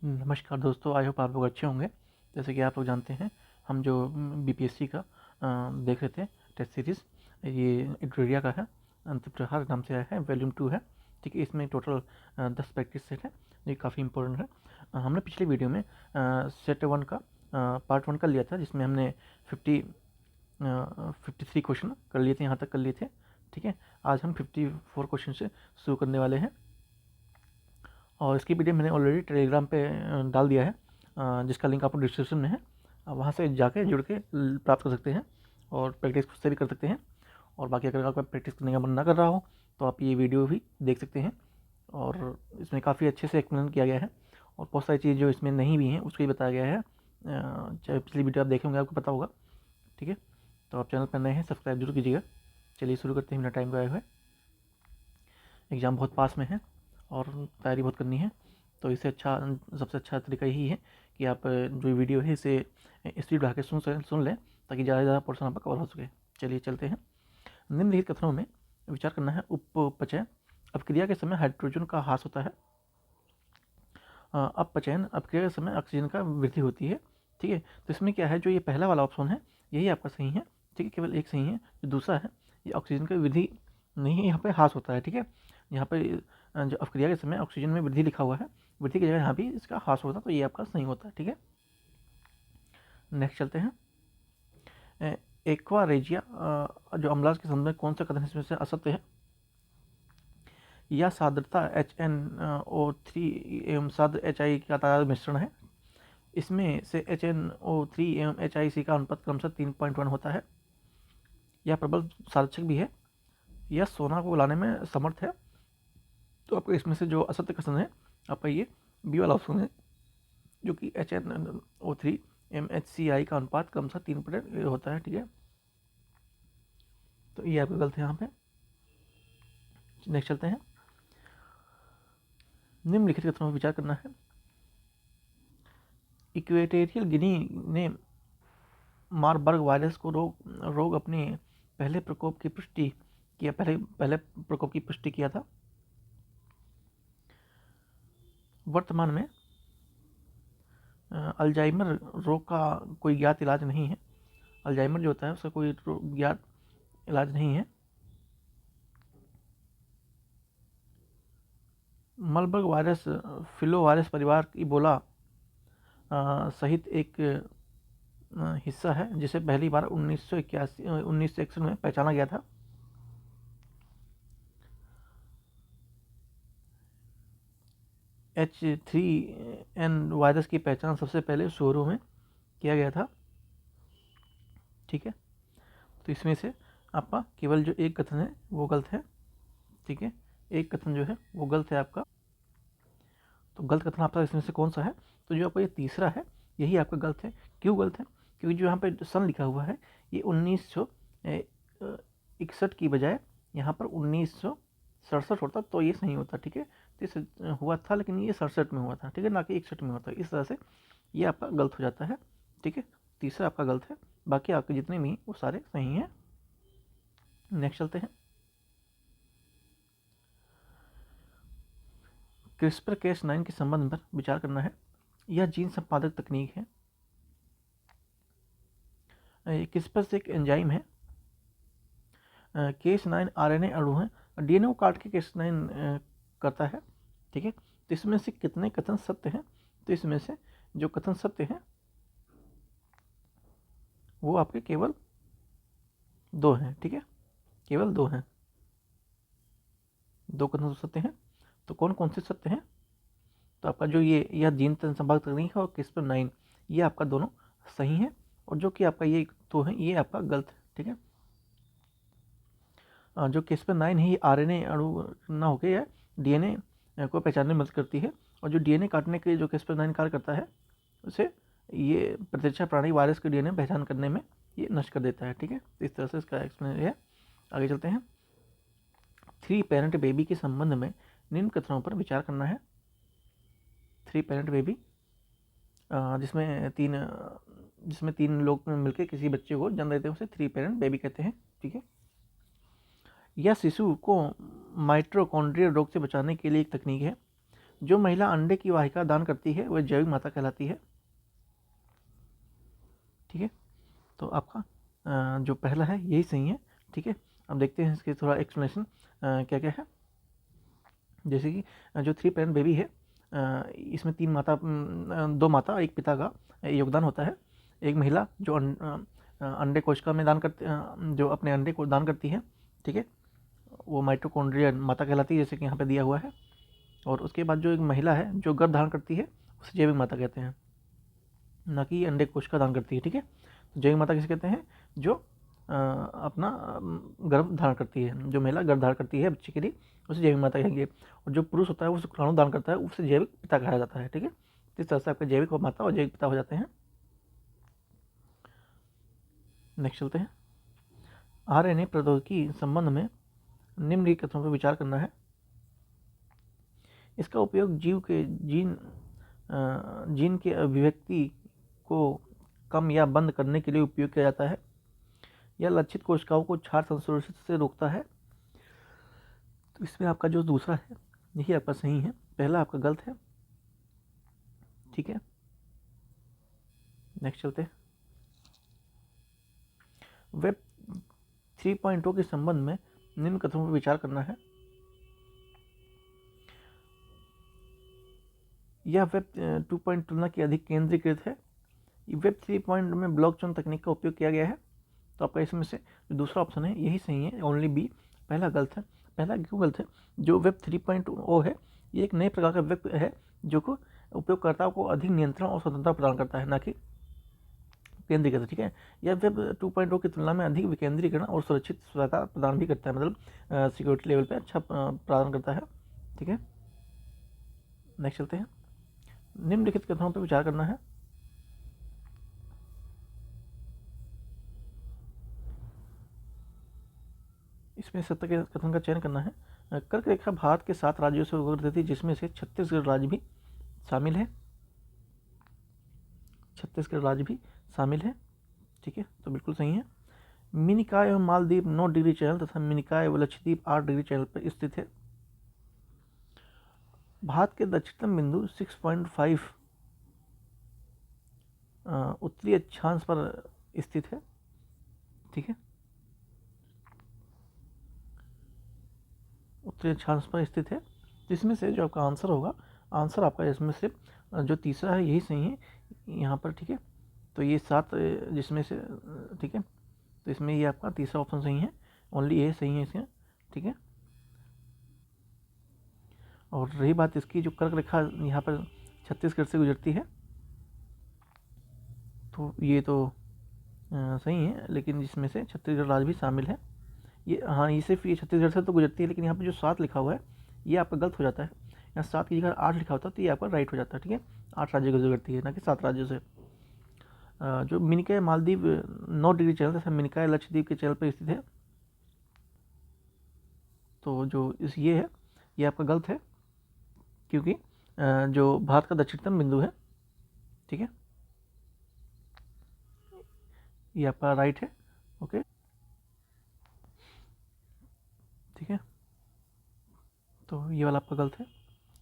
नमस्कार दोस्तों, I hope आप लोग अच्छे होंगे। जैसे कि आप लोग जानते हैं, हम जो बीपीएससी का देख रहे थे टेस्ट सीरीज़, ये इंटरव्यूरिया का है। अंतप्रहार नाम से आया है, वॉल्यूम 2 है। ठीक है, इसमें टोटल 10 प्रैक्टिस सेट है, ये काफ़ी इंपॉर्टेंट है। हमने पिछले वीडियो में सेट 1 का पार्ट 1 कर लिया था, जिसमें हमने 53 क्वेश्चन कर लिए थे, यहाँ तक कर लिए थे। ठीक है, आज हम 54 क्वेश्चन से शुरू करने वाले हैं और इसकी वीडियो मैंने ऑलरेडी टेलीग्राम पे डाल दिया है, जिसका लिंक आपको डिस्क्रिप्शन में है। आप वहाँ से जाके जुड़ के प्राप्त कर सकते हैं और प्रैक्टिस खुद से भी कर सकते हैं। और बाकी अगर आपका प्रैक्टिस करने का मन ना कर रहा हो तो आप ये वीडियो भी देख सकते हैं, और इसमें काफ़ी अच्छे से एक्सप्लेन किया गया है और बहुत सारी चीज़ जो इसमें नहीं भी हैं उसको भी बताया गया है। चाहे पिछली वीडियो आप देखे होंगे, आपको पता होगा। ठीक है, तो आप चैनल पर नए हैं, सब्सक्राइब जरूर कीजिएगा। चलिए शुरू करते हैं बिना टाइम गए हुए। एग्ज़ाम बहुत पास में है और तैयारी बहुत करनी है, तो इससे अच्छा सबसे अच्छा तरीका यही है कि आप जो वीडियो है इसे स्पीड बढ़ा के सुन लें, ताकि ज़्यादा से ज़्यादा पोर्शन आपका कवर हो सके। चलिए चलते हैं। निम्नलिखित कथनों में विचार करना है। उपचयन अपक्रिया के समय हाइड्रोजन का ह्रास होता है। अपचयन अपक्रिया के समय ऑक्सीजन का वृद्धि होती है। ठीक है, तो इसमें क्या है, जो ये पहला वाला ऑप्शन है यही आपका सही है। ठीक है, केवल एक सही है, जो दूसरा है ये ऑक्सीजन का वृद्धि नहीं है, यहाँ पे ह्रास होता है। ठीक है, यहाँ पे जो अपक्रिया के समय ऑक्सीजन में वृद्धि लिखा हुआ है, वृद्धि की जगह यहाँ भी इसका ह्रास होता है, तो ये आपका सही होता है। ठीक है, नेक्स्ट चलते हैं। एक्वा रेजिया जो अम्लाज के संबंध में कौन सा कथन इसमें से असत्य है? या साद्रता HNO3 एवं साद्र HI का ताजा मिश्रण है। इसमें से HNO3 एवं HIC का अनुपात क्रमशः 3.1 होता है। यह प्रबल सादृश्य भी है। यह सोना को गलाने में समर्थ है। तो आपको इसमें से जो असत्य कथन है आपका ये बी वाला ऑप्शन है, जो कि HNO3 MHCI का अनुपात क्रमशः 3 होता है। ठीक है, तो ये आपका गलत है यहाँ पे। नेक्स्ट चलते हैं। निम्नलिखित कथनों पर विचार करना है। इक्वेटोरियल गिनी ने मारबर्ग वायरस को रोग अपने पहले प्रकोप की पुष्टि किया पहले प्रकोप की पुष्टि किया था। वर्तमान में अल्जाइमर रोग का कोई ज्ञात इलाज नहीं है। अल्जाइमर जो होता है उसका कोई ज्ञात इलाज नहीं है। मलबर्ग वायरस फिलो वायरस परिवार इबोला सहित एक हिस्सा है, जिसे पहली बार 1961 में पहचाना गया था। H3N वायरस की पहचान सबसे पहले शुरू में किया गया था। ठीक है, तो इसमें से आपका केवल जो एक कथन है वो गलत है। ठीक है, एक कथन जो है वो गलत है आपका। तो गलत कथन आपका इसमें से कौन सा है? तो जो आपका ये तीसरा है यही आपका गलत है। क्यों गलत है? क्योंकि जो यहाँ पे सन लिखा हुआ है ये 1961 की बजाय यहाँ पर 1967 होता, तो ये सही होता। ठीक है, तो इस हुआ था, लेकिन ये 67 में हुआ था। ठीक है, ना कि 61 में होता। इस तरह से ये आपका गलत हो जाता है। ठीक है, तीसरा आपका गलत है, बाकी आपके जितने भी वो सारे सही हैं। नेक्स्ट चलते हैं। क्रिस्पर Cas9 के संबंध पर विचार करना है। यह जीन संपादक तकनीक है। क्रिस्पर से एक एंजाइम है। Cas9 RNA अणु है, DNA को काट के Cas9 करता है। ठीक है, तो इसमें से कितने कथन सत्य हैं? तो इसमें से जो कथन सत्य हैं वो आपके केवल 2 हैं। ठीक है, केवल 2 हैं, 2 कथन सत्य हैं। तो कौन कौन से सत्य हैं? तो आपका जो यह जीन संपादक तकनीक है और CRISPR9 ये आपका दोनों सही है, और जो कि आपका ये 2 है ये आपका गलत है। ठीक है, जो CRISPR9 है ये RNA अणु ना होकर यह DNA को पहचानने में मदद करती है, और जो DNA काटने के जो CRISPR9 कार्य करता है उसे ये प्रतिरक्षा प्राणी वायरस के DNA पहचान करने में ये नष्ट कर देता है। ठीक है, तो इस तरह से इसका एक्सप्लेन है। आगे चलते हैं। 3 पेरेंट बेबी के संबंध में निम्न कथनों पर विचार करना है। 3 पेरेंट बेबी जिसमें तीन लोग मिलकर किसी बच्चे को जन्म देते हैं उसे 3 पेरेंट बेबी कहते हैं। ठीक है, यह शिशु को माइटोकॉन्ड्रियल रोग से बचाने के लिए एक तकनीक है। जो महिला अंडे की वाहिका दान करती है वह जैविक माता कहलाती है। ठीक है, तो आपका जो पहला है यही सही है। ठीक है, अब देखते हैं इसके थोड़ा एक्सप्लेनेशन क्या क्या है। जैसे कि जो 3 पैरेंट बेबी है, इसमें 2 माता एक पिता का योगदान होता है। एक महिला जो अंडे कोशिका में दान करती, जो अपने अंडे को दान करती है, ठीक है, वो माइटोकॉन्ड्रिया माता कहलाती है, जैसे कि यहाँ पे दिया हुआ है। और उसके बाद जो एक महिला है जो गर्भ धारण करती है उसे जैविक माता कहते हैं, ना कि अंडे कोशिका दान करती है। ठीक है, तो जैविक माता किसे कहते हैं? जो अपना गर्भ धारण करती है, जो महिला गर्भ धारण करती है बच्चे के लिए, उसे जैविक माता कहेंगे। और जो पुरुष होता है वो शुक्राणु दान करता है, उसे जैविक पिता कहा जाता है। ठीक है, इस तरह से आपके जैविक माता और जैविक पिता हो जाते हैं। नेक्स्ट चलते हैं। आरएनए प्रौद्योगिकी संबंध में निम्नलिखित कथनों पर विचार करना है। इसका उपयोग जीव के जीन के अभिव्यक्ति को कम या बंद करने के लिए उपयोग किया जाता है। यह लक्षित कोशिकाओं को क्षार संश्लेषण से रोकता है। तो इसमें आपका जो दूसरा है यही आपका सही है, पहला आपका गलत है। ठीक है, नेक्स्ट चलते हैं। वेब 3.0 के संबंध में निम्न कथनों पर विचार करना है। यह वेब 2.0 तुलना की अधिक केंद्रीकृत है। वेब 3.0 में ब्लॉकचेन तकनीक का उपयोग किया गया है। तो आपका इसमें से जो दूसरा ऑप्शन है यही सही है, ओनली बी। पहला गलत है। पहला क्यों गलत है? जो वेब 3.0 है ये एक नए प्रकार का वेब है जो को उपयोगकर्ताओं को अधिक नियंत्रण और स्वतंत्रता प्रदान करता है, ना कि केंद्रीकृत। ठीक है, यह वेब 2.0 की तुलना में अधिक विकेंद्रीकरण और सुरक्षित सुविधा प्रदान भी करता है, मतलब सिक्योरिटी लेवल पे अच्छा प्रदान करता है। ठीक है, नेक्स्ट चलते हैं। निम्नलिखित कथनों पर विचार करना है। इसमें सत्य के कथन का चयन करना है। कर्क रेखा भारत के 7 राज्यों से होकर गुजरती है, जिसमें से छत्तीसगढ़ राज्य भी शामिल है। छत्तीसगढ़ राज्य भी शामिल है। ठीक है, तो बिल्कुल सही है। मिनिकॉय एवं मालदीव 9 डिग्री चैनल तथा मिनिकॉय व लक्षद्वीप 8 डिग्री चैनल पर स्थित है। भारत के दक्षिणतम बिंदु 6.5 उत्तरी अक्षांश पर स्थित है। ठीक है, उत्तरी अक्षांश पर स्थित है। जिसमें से जो आपका आंसर होगा, आंसर आपका इसमें से जो तीसरा है यही सही है यहाँ पर। ठीक है, तो ये 7 जिसमें से, ठीक है, तो इसमें ये आपका तीसरा ऑप्शन सही है, ओनली ए सही है इसमें। ठीक है, और रही बात इसकी, जो कर्क रेखा यहाँ पर छत्तीसगढ़ से गुजरती है, तो ये तो सही है, लेकिन जिसमें से छत्तीसगढ़ राज्य भी शामिल है। ये हाँ, ये सिर्फ ये छत्तीसगढ़ से तो गुजरती है, लेकिन यहाँ पर जो 7 लिखा हुआ है ये आपका गलत हो जाता है। यहाँ 7 की जगह 8 लिखा होता है, तो ये आपका राइट हो जाता है। ठीक है, 8 राज्यों से गुजरती है, ना कि 7 राज्यों से। जो मिनिकॉय मालदीव 9 डिग्री चैनल तथा मिनिकॉय लक्षद्वीप के चैनल पर स्थित है। तो जो ये है ये आपका गलत है, क्योंकि जो भारत का दक्षिणतम बिंदु है, ठीक है, ये आपका राइट है। ओके, ठीक है, तो ये वाला आपका गलत है।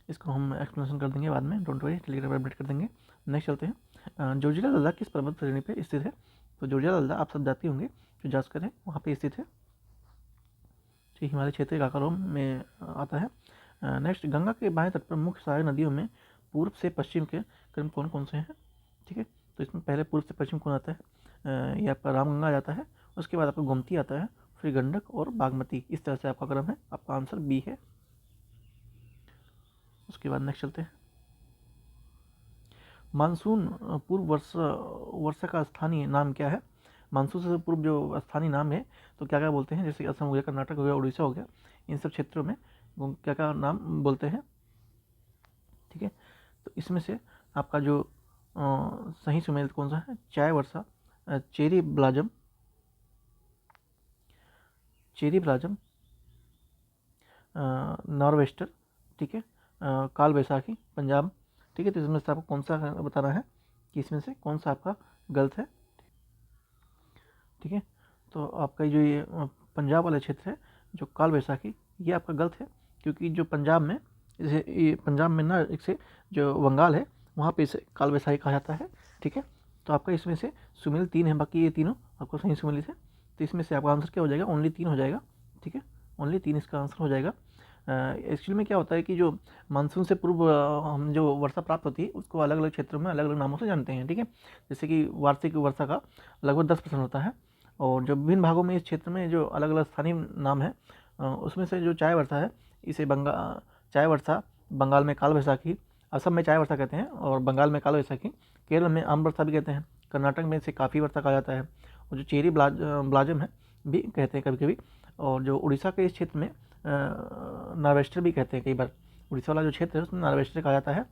इसको हम एक्सप्लेनेशन कर देंगे बाद में, डोंट वरी, टेलीग्राम पर अपडेट कर देंगे। नेक्स्ट चलते हैं। जॉर्जिया लद्दाख किस पर्वत श्रेणी पर स्थित है? तो जॉर्जिया लद्दाख आप सब जाती होंगे, जो जास्कर है वहाँ पे स्थित है, जो हिमालय क्षेत्र के काकारोम में आता है। नेक्स्ट, गंगा के बाएं तट पर मुख्य सहायक नदियों में पूर्व से पश्चिम के क्रम कौन कौन से हैं? ठीक है, तो इसमें पहले पूर्व से पश्चिम कौन आता है? ये आपका रामगंगा आ जाता है, उसके बाद आपका गोमती आता है, फिर गंडक और बागमती। इस तरह से आपका क्रम है, आपका आंसर बी है। उसके बाद नेक्स्ट चलते हैं। मानसून पूर्व वर्षा का स्थानीय नाम क्या है? मानसून से पूर्व जो स्थानीय नाम है तो क्या क्या बोलते हैं? जैसे असम हो गया, कर्नाटक हो गया, उड़ीसा हो गया, इन सब क्षेत्रों में क्या क्या नाम बोलते हैं? ठीक है, तो इसमें से आपका जो सही सुमेल कौन सा है? चाय वर्षा, चेरी ब्लाजम, नॉर्वेस्टर, ठीक है, काल बैसाखी पंजाब। ठीक है, तो इसमें से आपको कौन सा बताना है कि इसमें से कौन सा आपका गलत है? ठीक है, तो आपका जो ये पंजाब वाला क्षेत्र है, जो काल बैसाखी, ये आपका गलत है, क्योंकि जो पंजाब में जैसे ये पंजाब में ना एक से जो बंगाल है वहाँ पे इसे काल वैसाखी कहा जाता है, ठीक है। तो आपका इसमें से सुमेल 3 है, बाकी ये तीनों आपको सही सुमेलित है। तो इसमें से आपका आंसर क्या हो जाएगा, ओनली 3 हो जाएगा, ठीक है, ओनली 3 इसका आंसर हो जाएगा। एक्चुअली में क्या होता है कि जो मानसून से पूर्व हम जो वर्षा प्राप्त होती है उसको अलग अलग क्षेत्रों में अलग अलग नामों से जानते हैं, ठीक है। जैसे कि वार्षिक वर्षा का लगभग 10% होता है, और जो विभिन्न भागों में इस क्षेत्र में जो अलग अलग स्थानीय नाम है उसमें से जो चाय वर्षा है इसे चाय वर्षा, बंगाल में काल वैसाखी, असम में चाय वर्षा कहते हैं और बंगाल में काल वैसाखी, केरल में आम वर्षा भी कहते हैं, कर्नाटक में इसे काफ़ी वर्षा कहा जाता है, और जो चेरी ब्लाजम है भी कहते हैं कभी कभी, और जो उड़ीसा के इस क्षेत्र में नार्वेस्टर भी कहते हैं कई बार। उड़ीसा वाला जो क्षेत्र है उसमें नार्वेस्टर कहा जाता है,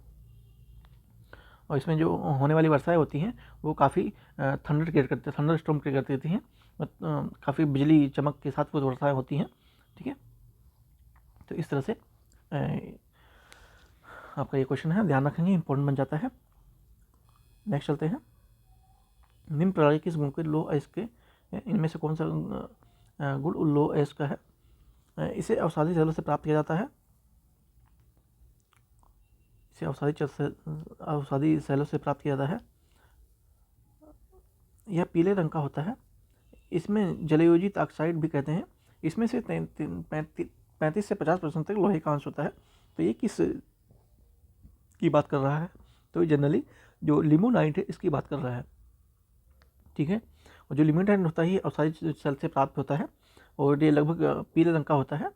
और इसमें जो होने वाली वर्षाएं होती हैं वो काफ़ी थंडर स्टॉर्म क्रिएट कर देती हैं, काफ़ी बिजली चमक के साथ वो वर्षाएं होती हैं, ठीक है। तो इस तरह से आपका ये क्वेश्चन है, ध्यान रखेंगे, इंपॉर्टेंट बन जाता है। नेक्स्ट चलते हैं, निम्न प्रणाली किस गुण के लो एस के, इनमें से कौन सा गुण लो एस का है। इसे अवसादी सेलों से प्राप्त किया जाता है, इसे अवसादी सेलों से प्राप्त किया जाता है। यह पीले रंग का होता है, इसमें जलयोजित ऑक्साइड भी कहते हैं। इसमें से 35 से 50% तक लोहे का अंश होता है। तो ये किस की बात कर रहा है, तो ये जनरली जो लिमोनाइट है इसकी बात कर रहा है, ठीक है। और जो लिमोनाइट होता है ये अवसादी सेल से प्राप्त होता है, और ये लगभग पीले रंग का होता है,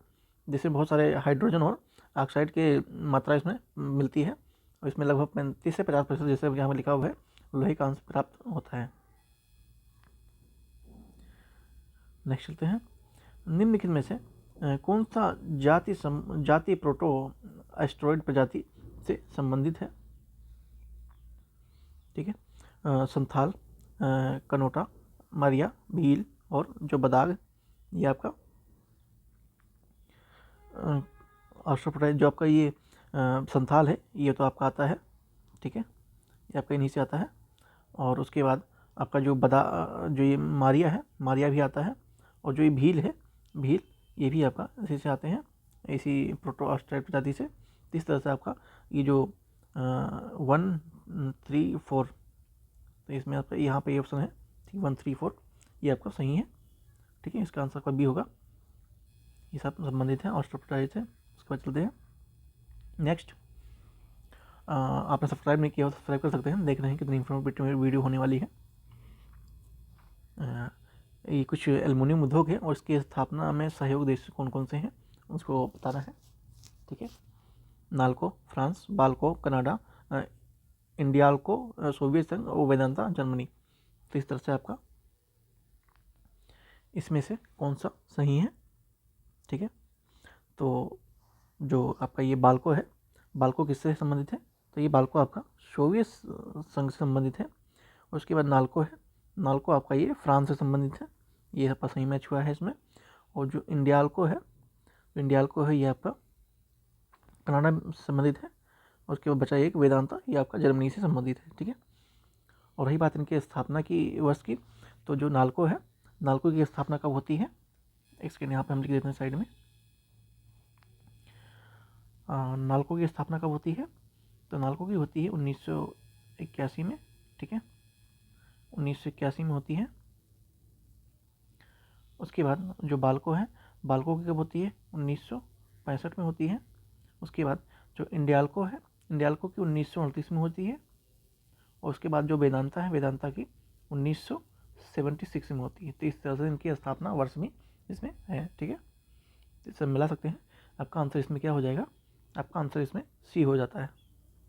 जिसमें बहुत सारे हाइड्रोजन और ऑक्साइड के मात्रा इसमें मिलती है, और इसमें लगभग 35 से 50% जैसे यहाँ पर लिखा हुआ है लोहे का अंश प्राप्त होता है। नेक्स्ट चलते हैं, निम्नलिखित में से कौन सा जाति प्रोटो एस्ट्रॉइड प्रजाति से संबंधित है, ठीक है। संथाल, कनोटा, मारिया, भील और जो बदाग, ये आपका ऑस्ट्रोपोटाइज जो आपका ये संथाल है ये तो आपका आता है, ठीक है, ये आपका इन्हीं से आता है। और उसके बाद आपका जो जो ये मारिया है, मारिया भी आता है, और जो ये भील है, भील ये भी आपका इसी से आते हैं, इसी प्रोटो ऑस्ट्रोपोटाइज प्रजाति से। इस तरह से आपका ये जो 1, 3, 4, तो इसमें आपका यहाँ पे ये ऑप्शन है 1, 3, 4 ये आपका सही है, ठीक है। इसका आंसर आपका बी होगा, ये सब संबंधित है ऑस्ट्रोपोटाइज से। उसके बाद चलते हैं नेक्स्ट, आपने सब्सक्राइब नहीं किया हो सब्सक्राइब कर सकते हैं, देख रहे हैं कितनी इंफॉर्मेटिव वीडियो होने वाली है। ये कुछ एल्युमिनियम उद्योग है और इसकी स्थापना में सहयोग देश कौन कौन से हैं उसको बताना है, ठीक है। NALCO France, BALCO Canada, Indialco Soviet संघ और वेदांता जर्मनी। तो इस तरह से आपका इसमें से कौन सा सही है, ठीक है। तो जो आपका ये बाल्को है, बाल्को किससे संबंधित है, तो ये बाल्को आपका सोवियत संघ से संबंधित है। उसके बाद नाल्को है, नाल्को आपका ये फ्रांस से संबंधित है, ये आपका सही मैच हुआ है इसमें। और जो इंडियाल्को है ये आपका कनाडा से संबंधित है। उसके बाद बचा एक वेदांता, ये आपका जर्मनी से संबंधित है, ठीक है। और रही बात इनकी स्थापना की वर्ष की, तो जो नाल्को है, नाल्को की स्थापना कब होती है, एक सेकेंड यहाँ पे हम लिख देते हैं साइड में। नाल्को की स्थापना कब होती है, तो नाल्को की होती है 1981 में, ठीक है, 1981 में होती है। उसके बाद जो बाल्को है, बाल्को की कब होती है, 1965 में होती है। उसके बाद जो इंडियाल्को है, इंडियाल्को की 1938 में होती है। और उसके बाद जो वेदांता है, वेदांता की 1976 में होती है। तो इस तरह से इनकी स्थापना वर्ष में इसमें है, ठीक है। इससे मिला सकते हैं, आपका आंसर इसमें क्या हो जाएगा, आपका आंसर इसमें सी हो जाता है,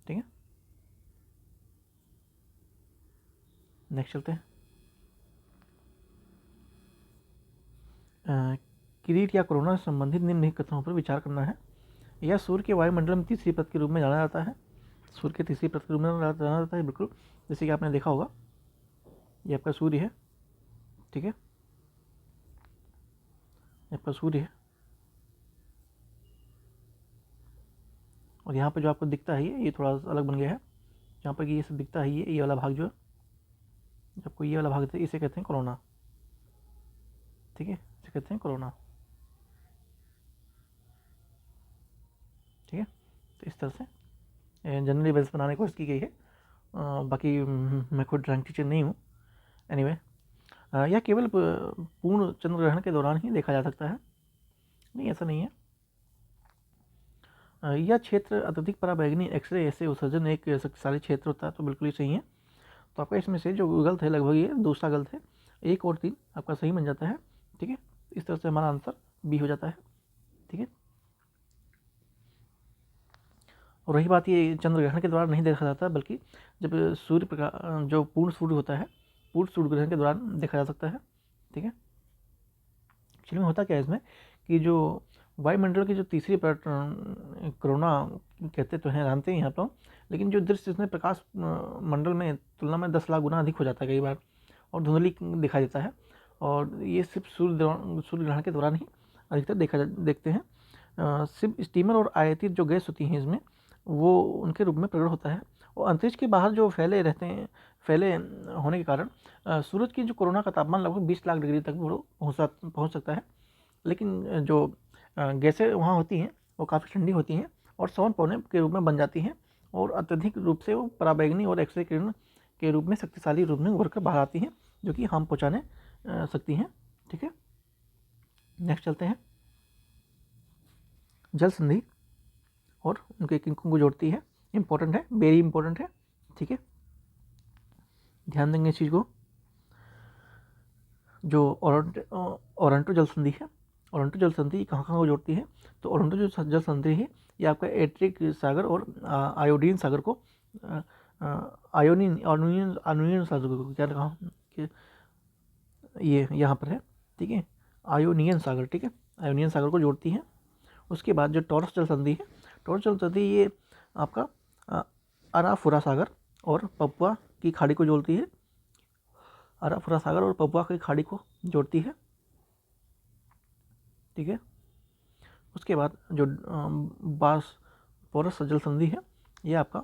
ठीक है। नेक्स्ट चलते हैं, किरीट या कोरोना से संबंधित निम्नलिखित कथनों पर विचार करना है। यह सूर्य के वायुमंडल में तीसरी परत के रूप में जाना जाता है, सूर्य के तीसरी परत के रूप में जाना जाता है, बिल्कुल जैसे कि आपने देखा होगा, ये आपका सूर्य है, ठीक है, आपका सूर्य है, और यहाँ पे जो आपको दिखता है ये थोड़ा अलग बन गया है, यहाँ पर ये सब दिखता है ये वाला भाग जो है, आपको ये वाला भाग दिखता है, इसे कहते हैं कोरोना, ठीक है, इसे कहते हैं कोरोना, ठीक है। तो इस तरह से जनरली बेस बनाने की कोशिश की गई है। बाकी मैं खुद ड्राइंग टीचर नहीं हूँ। एनीवे यह केवल पूर्ण चंद्र ग्रहण के दौरान ही देखा जा सकता है। नहीं, ऐसा नहीं है। यह क्षेत्र अत्यधिक पराबैंगनी एक्सरे ऐसे उत्सर्जन एक शक्तिशाली क्षेत्र होता है, तो बिल्कुल ही सही है। तो आपका इसमें से जो गलत है लगभग ये दूसरा गलत है, 1 और 3 आपका सही बन जाता है। ठीक है, इस तरह से हमारा आंसर बी हो जाता है। ठीक है, और रही बात ये चंद्र ग्रहण के दौरान नहीं देखा जाता, बल्कि जब सूर्य प्रकाश जो पूर्ण सूर्य होता है, पूर्ण सूर्य ग्रहण के दौरान देखा जा सकता है। ठीक है, एक्चुअली में होता क्या है इसमें कि जो वायुमंडल की जो तीसरी कोरोना कहते तो हैं, जानते हैं यहाँ पर, लेकिन जो दृश्य इसमें प्रकाश मंडल में तुलना में 10 लाख गुना अधिक हो जाता है कई बार, और धुंधली दिखाई देता है। और ये सिर्फ सूर्य ग्रहण के दौरान ही अधिकतर देखते हैं। सिर्फ स्टीमर और आयातित जो गैस होती हैं इसमें, वो उनके रूप में प्रकट होता है। और अंतरिक्ष के बाहर जो फैले होने के कारण सूरज की जो कोरोना का तापमान लगभग 20 लाख डिग्री तक पहुँच सकता है। लेकिन जो गैसें वहाँ होती हैं वो काफ़ी ठंडी होती हैं और सौन पौने के रूप में बन जाती हैं, और अत्यधिक रूप से वो पराबैंगनी और एक्सरे किरण के रूप में शक्तिशाली रूप में उभर कर बाहर आती हैं, जो कि हार्म पहुँचाने सकती हैं। ठीक है, नेक्स्ट चलते हैं। जल संधि और उनके किंकों को जोड़ती है, इंपॉर्टेंट है, वेरी इंपॉर्टेंट है। ठीक है, ध्यान देंगे इस चीज़ को। जो ओरंटो जल संधि है, ओरंटो जल संधि कहाँ को जोड़ती है? तो ओरंटो जो जल संधि है ये आपका एट्रिक सागर और आयोडीन सागर को आयोनियन सागर को क्या कहा कि ये यहाँ पर है। ठीक है, आयोनियन सागर। ठीक है, आयोनियन सागर को जोड़ती है। उसके बाद जो टॉरस जल संधि है, टॉरस जल संधि ये आपका अराफुरा सागर और पपुआ की खाड़ी को जोड़ती है, अराफुरा सागर और पपुआ की खाड़ी को जोड़ती है। ठीक है, उसके बाद जो बास्फोरस जल संधि है, ये आपका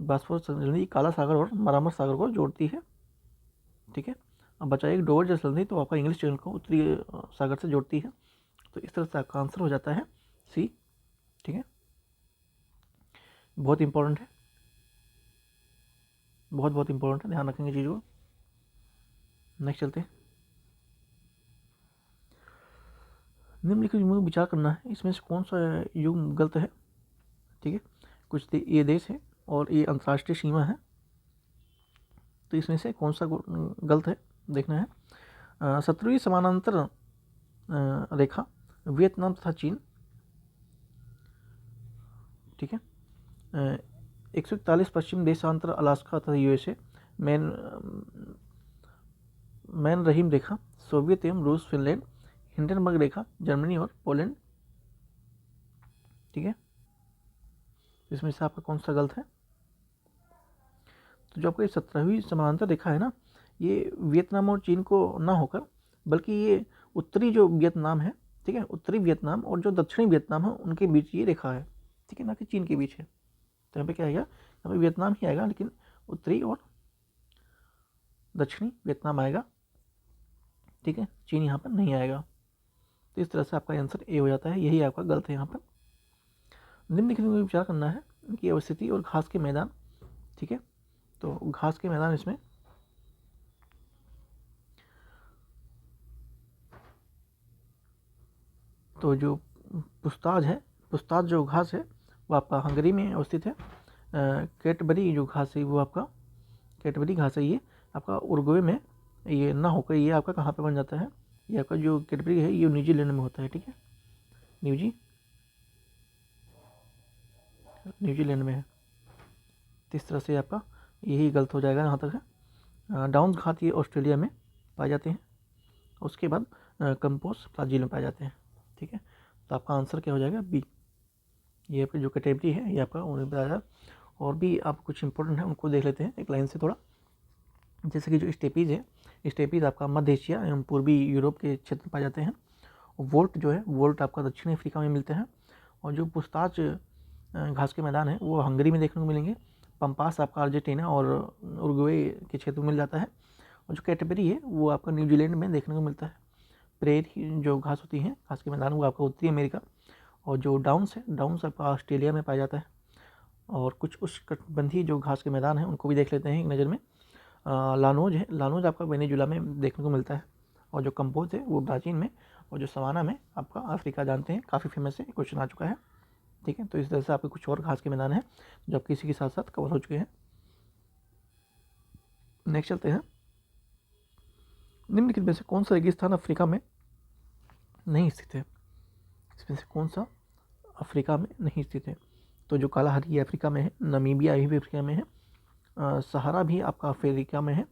बास्फोरस जल संधि काला सागर और मरामत सागर को जोड़ती है। ठीक है, अब बचा एक डोवर जल संधि, तो आपका इंग्लिश चैनल को उत्तरी सागर से जोड़ती है। तो इस तरह से आपका आंसर हो जाता है सी। ठीक है, बहुत इंपॉर्टेंट है, बहुत इंपॉर्टेंट है, ध्यान रखेंगे चीज़ को। नेक्स्ट चलते हैं। निम्नलिखित युग में विचार करना है, इसमें से कौन सा युग गलत है। ठीक है, कुछ ये देश है और ये अंतर्राष्ट्रीय सीमा है, तो इसमें से कौन सा गलत है देखना है। 17वीं समानांतर रेखा वियतनाम तथा चीन। ठीक है, 141 पश्चिम देशांतर अलास्का तथा यूएसए। मैन रहीम रेखा सोवियत एवं रूस फिनलैंड। हिंडनबर्ग रेखा जर्मनी और पोलैंड। ठीक है, इसमें से आपका कौन सा गलत है? तो जो आपका 17वीं समानांतर रेखा है ना, ये वियतनाम और चीन को ना होकर बल्कि ये उत्तरी जो वियतनाम है, ठीक है, उत्तरी वियतनाम और जो दक्षिणी वियतनाम है उनके बीच ये रेखा है। ठीक है, ना कि चीन के बीच है। तो यहाँ पे क्या आएगा? यहाँ पे वियतनाम ही आएगा, लेकिन उत्तरी और दक्षिणी वियतनाम आएगा। ठीक है, चीन यहाँ पर नहीं आएगा। तो इस तरह से आपका आंसर ए हो जाता है, यही आपका गलत है यहाँ पर। निम्नलिखित में विचार करना है कि अवस्थिति और घास के मैदान। ठीक है, तो घास के मैदान इसमें तो जो पुस्ताज जो घास है वो आपका हंगरी में अवस्थित है। कैटबरी जो घास है वो आपका कैटबरी घास है, ये आपका उरुग्वे में ये ना होकर ये आपका कहाँ पे बन जाता है? ये आपका जो कैटबरी है ये न्यूजीलैंड में होता है। ठीक है, न्यूजीलैंड में है। तो इस तरह से आपका यही गलत हो जाएगा यहाँ तक है। डाउन्स घास ये ऑस्ट्रेलिया में पाए जाते हैं। उसके बाद कंपोस्ट ब्राज़ील में पाए जाते हैं। ठीक है, तो आपका आंसर क्या हो जाएगा? बी। ये आपकी जो कैटेगरी है ये आपका उन्हें बताया। और भी आप कुछ इंपॉर्टेंट है उनको देख लेते हैं एक लाइन से थोड़ा। जैसे कि जो स्टेपीज़ है, स्टेपीज़ आपका मध्य एशिया एवं पूर्वी यूरोप के क्षेत्र में पाए जाते हैं। वोल्ट जो है वोल्ट आपका दक्षिण अफ्रीका में मिलते हैं। और जो पुस्ताच घास के मैदान है वो हंगरी में देखने को मिलेंगे। पंपास आपका अर्जेंटीना और उरुग्वे के क्षेत्र में मिल जाता है। और जो कैटबरी है वो आपका न्यूजीलैंड में देखने को मिलता है। प्रेरी जो घास होती है घास के मैदान वो आपका उत्तरी अमेरिका। और जो डाउन्स है डाउन्स आपका ऑस्ट्रेलिया में पाया जाता है। और कुछ उष्णकटिबंधीय जो घास के मैदान हैं उनको भी देख लेते हैं एक नज़र में। लानोज है, लानोज आपका वेनेजुला में देखने को मिलता है, और जो कंपोज है वो ब्राज़ील में, और जो सवाना में आपका अफ्रीका जानते हैं, काफ़ी फेमस है, क्वेश्चन आ चुका है। ठीक है, तो इस तरह से आपके कुछ और घास के मैदान हैं जो आपके इसी के साथ साथ कवर हो चुके हैं। नेक्स्ट चलते हैं, निम्नलिखित में से कौन सा रेगिस्तान अफ्रीका में नहीं स्थित है? इसमें से कौन सा अफ्रीका में नहीं स्थित है? तो जो कालाहारी अफ्रीका में है, नमीबिया भी अफ्रीका में है, सहारा भी आपका अफ्रीका में है,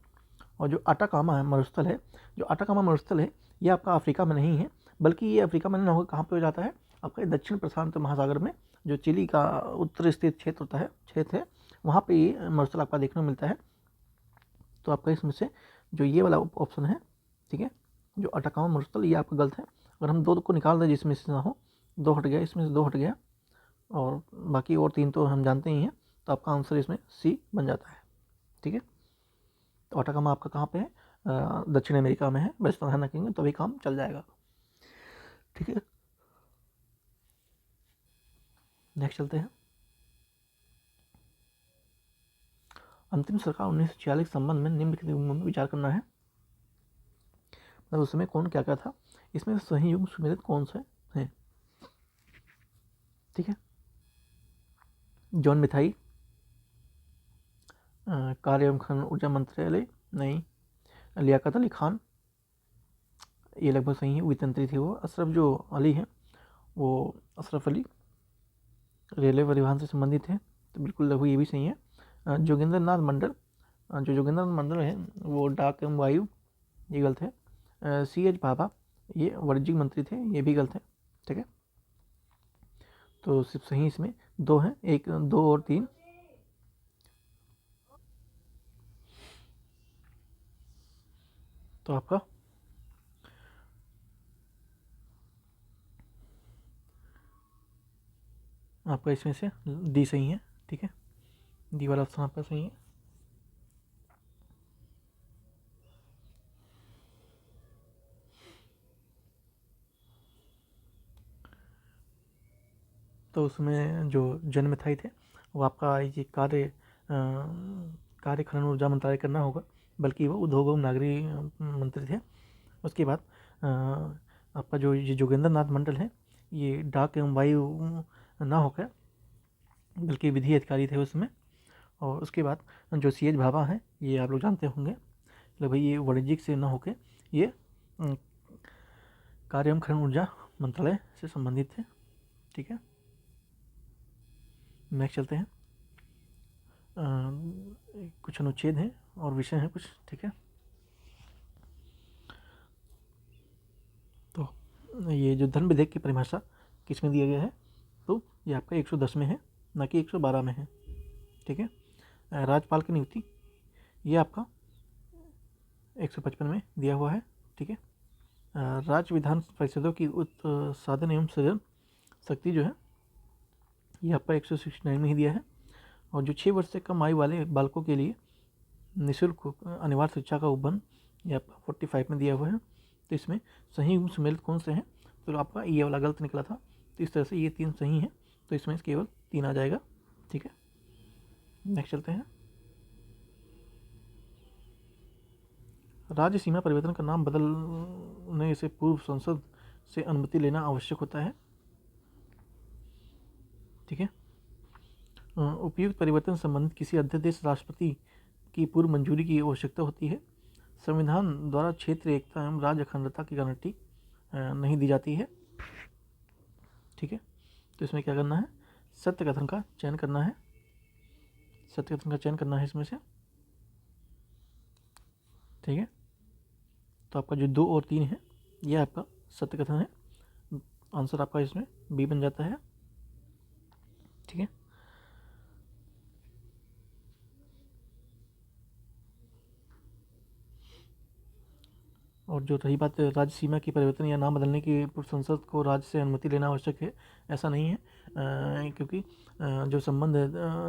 और जो अटाकामा है मरुस्थल है, जो अटाकामा मरुस्थल है ये आपका अफ्रीका में नहीं है, बल्कि ये अफ्रीका में नहीं होगा, कहाँ पे हो जाता है? आपका दक्षिण प्रशांत महासागर में, जो चिली का उत्तर स्थित क्षेत्र होता है, क्षेत्र है, वहाँ पे ये मरुस्थल आपका देखने को मिलता है। तो आपका इसमें से जो ये वाला ऑप्शन है, ठीक है, जो अटाकामा मरुस्थल, ये आपका गलत है। अगर हम दो को निकाल दें जिसमें से ना हो, दो हट गया, इसमें से दो हट गया, और बाकी और तीन तो हम जानते ही हैं, तो आपका आंसर इसमें सी बन जाता है। ठीक है, तो अटाकामा आपका कहाँ पे है? दक्षिण अमेरिका में है। बस ध्यान रखेंगे तो अभी काम चल जाएगा। ठीक है, नेक्स्ट चलते हैं। अंतिम सरकार 1946 संबंध में निम्नलिखित में विचार करना है। मतलब उस समय कौन क्या क्या था, इसमें सही युग सुमेलित कौन सा है? ठीक है, जॉन मिथाई, कार्य एवं खनन ऊर्जा मंत्रालय नहीं, लियाकत अली खान, ये लगभग सही है, वितंत्री थे वो। अशरफ जो अली है वो अशरफ अली रेलवे परिवहन से संबंधित है, तो बिल्कुल लगभग ये भी सही है। जोगिंदर नाथ मंडल, जो जोगिंदर नाथ मंडल है वो डाक एवं वायु, ये गलत है। सी एच भाभा ये वाणिज्यिक मंत्री थे, ये भी गलत है। ठीक है, तो सिर्फ सही इसमें दो हैं, एक दो और तीन। तो आपका इसमें से डी सही है। ठीक है, डी वाला ऑप्शन आपका सही है। तो उसमें जो जन्म थे वो आपका ये कार्य खनन ऊर्जा मंत्रालय करना होगा, बल्कि वो उद्योग एवं नागरिक मंत्री थे। उसके बाद आपका जो ये जोगेंद्र नाथ मंडल है ये डाक एवं वायु ना होकर बल्कि विधि अधिकारी थे उसमें। और उसके बाद जो सी एच भाभा हैं ये आप लोग जानते होंगे, मतलब भाई ये वाणिज्यिक से ना होकर ये कार्य एवं खनन ऊर्जा मंत्रालय से संबंधित थे। ठीक है, नेक्स्ट चलते हैं। कुछ अनुच्छेद हैं और विषय हैं कुछ। ठीक है, तो ये जो धर्म विधेयक की परिभाषा किस में दिया गया है, तो ये आपका 110 में है, ना कि 112 में है। ठीक है, राज्यपाल की नियुक्ति ये आपका 155 में दिया हुआ है। ठीक है, राज्य विधान परिषदों की उत्साधन एवं सृजन शक्ति जो है ये आपका 169 में ही दिया है। और जो 6 वर्ष से कम आयु वाले बालकों के लिए निःशुल्क अनिवार्य शिक्षा का उपबंध ये आपका 45 में दिया हुआ है। तो इसमें सही सम्मिलित कौन से हैं, तो आपका ये वाला गलत निकला था, तो इस तरह से ये तीन सही हैं, तो इसमें केवल 3 आ जाएगा। ठीक है, नेक्स्ट चलते हैं। राज्य सीमा परिवर्तन का नाम बदलने से पूर्व संसद से अनुमति लेना आवश्यक होता है। ठीक है, उपयुक्त परिवर्तन संबंधित किसी अध्यादेश राष्ट्रपति की पूर्व मंजूरी की आवश्यकता होती है। संविधान द्वारा क्षेत्र एकता एवं राज्य अखंडता की गारंटी नहीं दी जाती है। ठीक है, तो इसमें क्या करना है, सत्य कथन का चयन करना है, सत्य कथन का चयन करना है इसमें से। ठीक है, तो आपका जो 2 और 3 है ये आपका सत्य कथन है, आंसर आपका इसमें बी बन जाता है। ठीक है, और जो रही बात राज्य सीमा की परिवर्तन या नाम बदलने की पूर्व संसद को राज्य से अनुमति लेना आवश्यक है, ऐसा नहीं है, क्योंकि जो संबंध